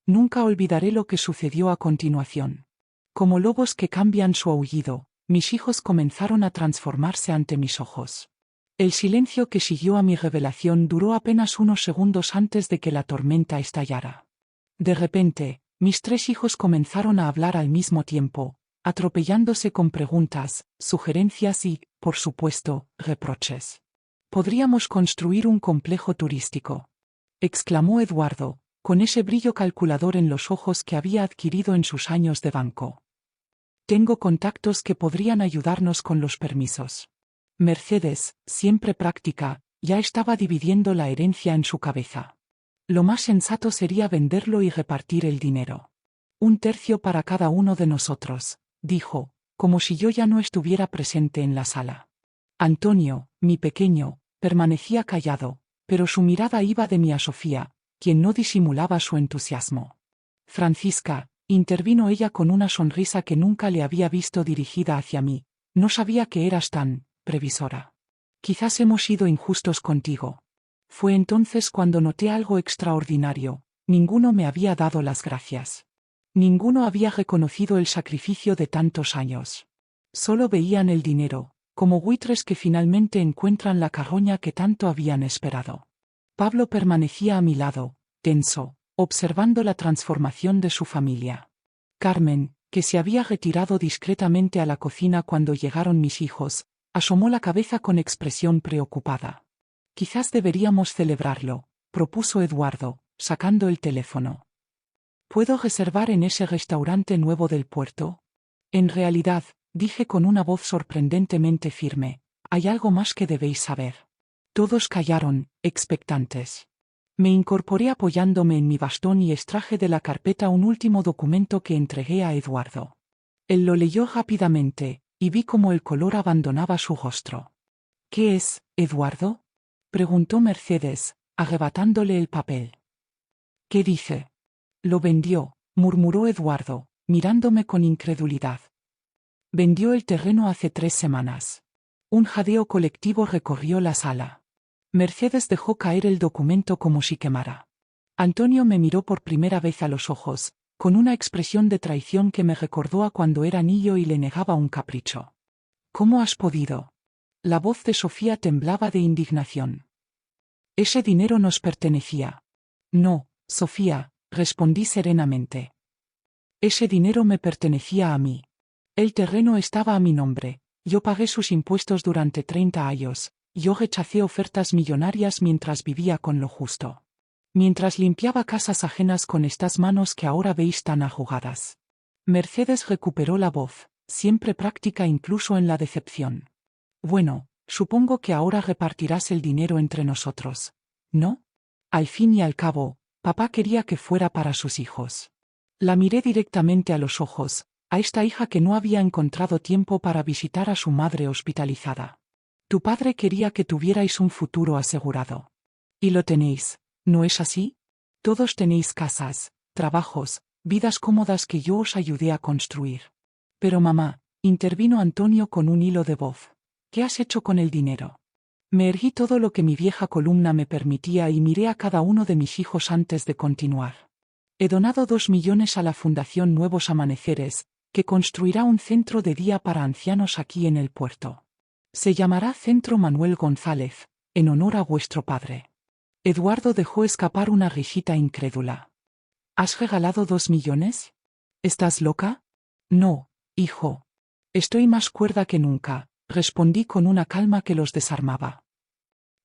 Nunca olvidaré lo que sucedió a continuación. Como lobos que cambian su aullido, mis hijos comenzaron a transformarse ante mis ojos. El silencio que siguió a mi revelación duró apenas unos segundos antes de que la tormenta estallara. De repente, mis 3 hijos comenzaron a hablar al mismo tiempo, atropellándose con preguntas, sugerencias y, por supuesto, reproches. «Podríamos construir un complejo turístico», exclamó Eduardo, con ese brillo calculador en los ojos que había adquirido en sus años de banco. «Tengo contactos que podrían ayudarnos con los permisos». Mercedes, siempre práctica, ya estaba dividiendo la herencia en su cabeza. Lo más sensato sería venderlo y repartir el dinero. 1/3 para cada uno de nosotros, dijo, como si yo ya no estuviera presente en la sala. Antonio, mi pequeño, permanecía callado, pero su mirada iba de mí a Sofía, quien no disimulaba su entusiasmo. Francisca, intervino ella con una sonrisa que nunca le había visto dirigida hacia mí, no sabía que eras tan previsora. Quizás hemos sido injustos contigo. Fue entonces cuando noté algo extraordinario, ninguno me había dado las gracias. Ninguno había reconocido el sacrificio de tantos años. Solo veían el dinero, como buitres que finalmente encuentran la carroña que tanto habían esperado. Pablo permanecía a mi lado, tenso, observando la transformación de su familia. Carmen, que se había retirado discretamente a la cocina cuando llegaron mis hijos, asomó la cabeza con expresión preocupada. «Quizás deberíamos celebrarlo», propuso Eduardo, sacando el teléfono. «¿Puedo reservar en ese restaurante nuevo del puerto?» «En realidad», dije con una voz sorprendentemente firme, «hay algo más que debéis saber». Todos callaron, expectantes. Me incorporé apoyándome en mi bastón y extraje de la carpeta un último documento que entregué a Eduardo. Él lo leyó rápidamente, y vi cómo el color abandonaba su rostro. «¿Qué es, Eduardo?», preguntó Mercedes, arrebatándole el papel. «¿Qué dice?». Lo vendió, murmuró Eduardo, mirándome con incredulidad. Vendió el terreno hace 3 semanas. Un jadeo colectivo recorrió la sala. Mercedes dejó caer el documento como si quemara. Antonio me miró por primera vez a los ojos, con una expresión de traición que me recordó a cuando era niño y le negaba un capricho. ¿Cómo has podido? La voz de Sofía temblaba de indignación. Ese dinero nos pertenecía. No, Sofía, respondí serenamente. Ese dinero me pertenecía a mí. El terreno estaba a mi nombre, yo pagué sus impuestos durante 30 años, yo rechacé ofertas millonarias mientras vivía con lo justo. Mientras limpiaba casas ajenas con estas manos que ahora veis tan arrugadas. Mercedes recuperó la voz, siempre práctica incluso en la decepción. Bueno, supongo que ahora repartirás el dinero entre nosotros, ¿no? Al fin y al cabo, papá quería que fuera para sus hijos. La miré directamente a los ojos, a esta hija que no había encontrado tiempo para visitar a su madre hospitalizada. Tu padre quería que tuvierais un futuro asegurado. Y lo tenéis, ¿no es así? Todos tenéis casas, trabajos, vidas cómodas que yo os ayudé a construir. Pero mamá, intervino Antonio con un hilo de voz. ¿Qué has hecho con el dinero? Me erguí todo lo que mi vieja columna me permitía y miré a cada uno de mis hijos antes de continuar. He donado 2 millones a la Fundación Nuevos Amaneceres, que construirá un centro de día para ancianos aquí en el puerto. Se llamará Centro Manuel González, en honor a vuestro padre. Eduardo dejó escapar una risita incrédula. ¿Has regalado 2 millones? ¿Estás loca? No, hijo. Estoy más cuerda que nunca, respondí con una calma que los desarmaba.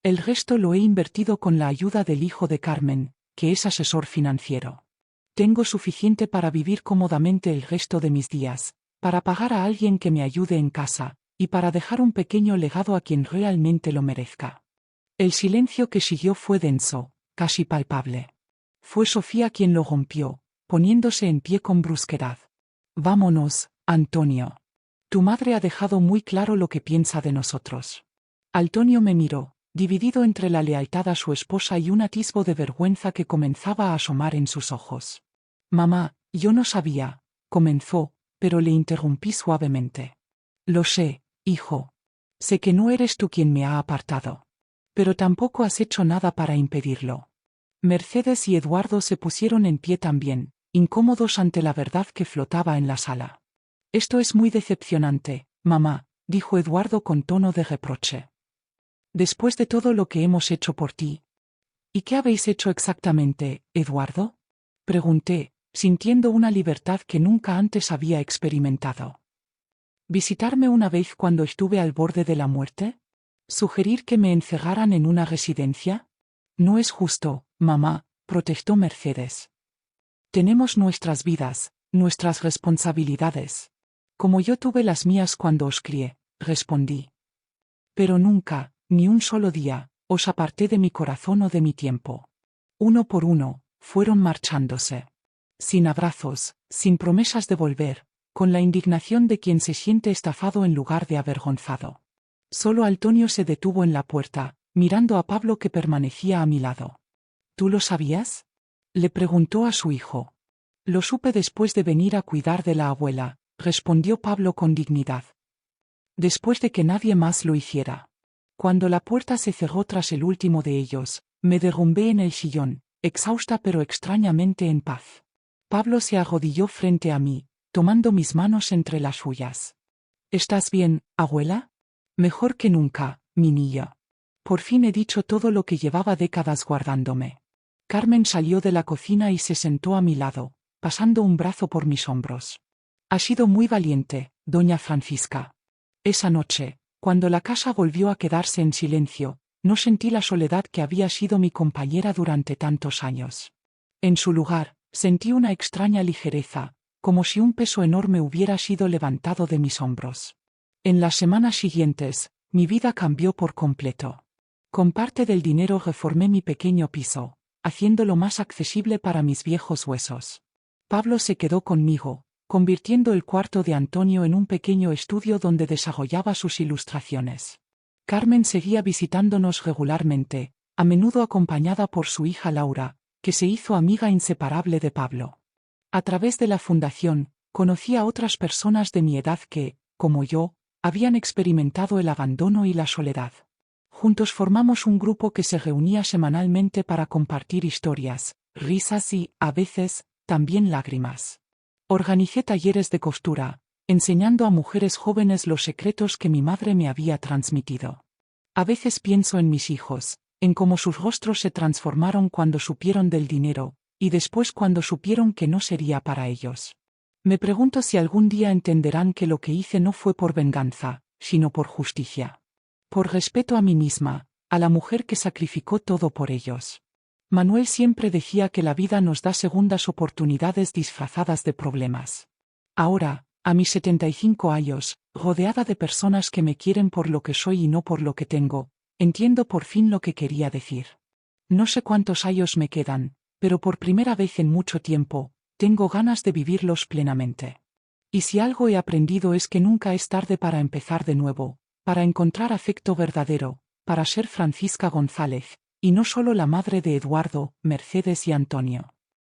El resto lo he invertido con la ayuda del hijo de Carmen, que es asesor financiero. Tengo suficiente para vivir cómodamente el resto de mis días, para pagar a alguien que me ayude en casa, y para dejar un pequeño legado a quien realmente lo merezca. El silencio que siguió fue denso, casi palpable. Fue Sofía quien lo rompió, poniéndose en pie con brusquedad. Vámonos, Antonio. Tu madre ha dejado muy claro lo que piensa de nosotros. Antonio me miró, dividido entre la lealtad a su esposa y un atisbo de vergüenza que comenzaba a asomar en sus ojos. Mamá, yo no sabía, comenzó, pero le interrumpí suavemente. Lo sé, hijo. Sé que no eres tú quien me ha apartado. Pero tampoco has hecho nada para impedirlo. Mercedes y Eduardo se pusieron en pie también, incómodos ante la verdad que flotaba en la sala. Esto es muy decepcionante, mamá, dijo Eduardo con tono de reproche. Después de todo lo que hemos hecho por ti. ¿Y qué habéis hecho exactamente, Eduardo? Pregunté, sintiendo una libertad que nunca antes había experimentado. ¿Visitarme una vez cuando estuve al borde de la muerte? ¿Sugerir que me encerraran en una residencia? No es justo, mamá, protestó Mercedes. Tenemos nuestras vidas, nuestras responsabilidades. Como yo tuve las mías cuando os crié, respondí. Pero nunca, ni un solo día, os aparté de mi corazón o de mi tiempo. Uno por uno, fueron marchándose. Sin abrazos, sin promesas de volver, con la indignación de quien se siente estafado en lugar de avergonzado. Solo Antonio se detuvo en la puerta, mirando a Pablo que permanecía a mi lado. ¿Tú lo sabías? Le preguntó a su hijo. Lo supe después de venir a cuidar de la abuela, respondió Pablo con dignidad. Después de que nadie más lo hiciera. Cuando la puerta se cerró tras el último de ellos, me derrumbé en el sillón, exhausta pero extrañamente en paz. Pablo se arrodilló frente a mí, tomando mis manos entre las suyas. ¿Estás bien, abuela? Mejor que nunca, mi niña. Por fin he dicho todo lo que llevaba décadas guardándome. Carmen salió de la cocina y se sentó a mi lado, pasando un brazo por mis hombros. Ha sido muy valiente, doña Francisca. Esa noche, cuando la casa volvió a quedarse en silencio, no sentí la soledad que había sido mi compañera durante tantos años. En su lugar, sentí una extraña ligereza, como si un peso enorme hubiera sido levantado de mis hombros. En las semanas siguientes, mi vida cambió por completo. Con parte del dinero reformé mi pequeño piso, haciéndolo más accesible para mis viejos huesos. Pablo se quedó conmigo, convirtiendo el cuarto de Antonio en un pequeño estudio donde desarrollaba sus ilustraciones. Carmen seguía visitándonos regularmente, a menudo acompañada por su hija Laura, que se hizo amiga inseparable de Pablo. A través de la fundación, conocí a otras personas de mi edad que, como yo, habían experimentado el abandono y la soledad. Juntos formamos un grupo que se reunía semanalmente para compartir historias, risas y, a veces, también lágrimas. Organicé talleres de costura, enseñando a mujeres jóvenes los secretos que mi madre me había transmitido. A veces pienso en mis hijos, en cómo sus rostros se transformaron cuando supieron del dinero, y después cuando supieron que no sería para ellos. Me pregunto si algún día entenderán que lo que hice no fue por venganza, sino por justicia. Por respeto a mí misma, a la mujer que sacrificó todo por ellos. Manuel siempre decía que la vida nos da segundas oportunidades disfrazadas de problemas. Ahora, a mis 75 años, rodeada de personas que me quieren por lo que soy y no por lo que tengo, entiendo por fin lo que quería decir. No sé cuántos años me quedan, pero por primera vez en mucho tiempo, tengo ganas de vivirlos plenamente. Y si algo he aprendido es que nunca es tarde para empezar de nuevo, para encontrar afecto verdadero, para ser Francisca González, y no solo la madre de Eduardo, Mercedes y Antonio.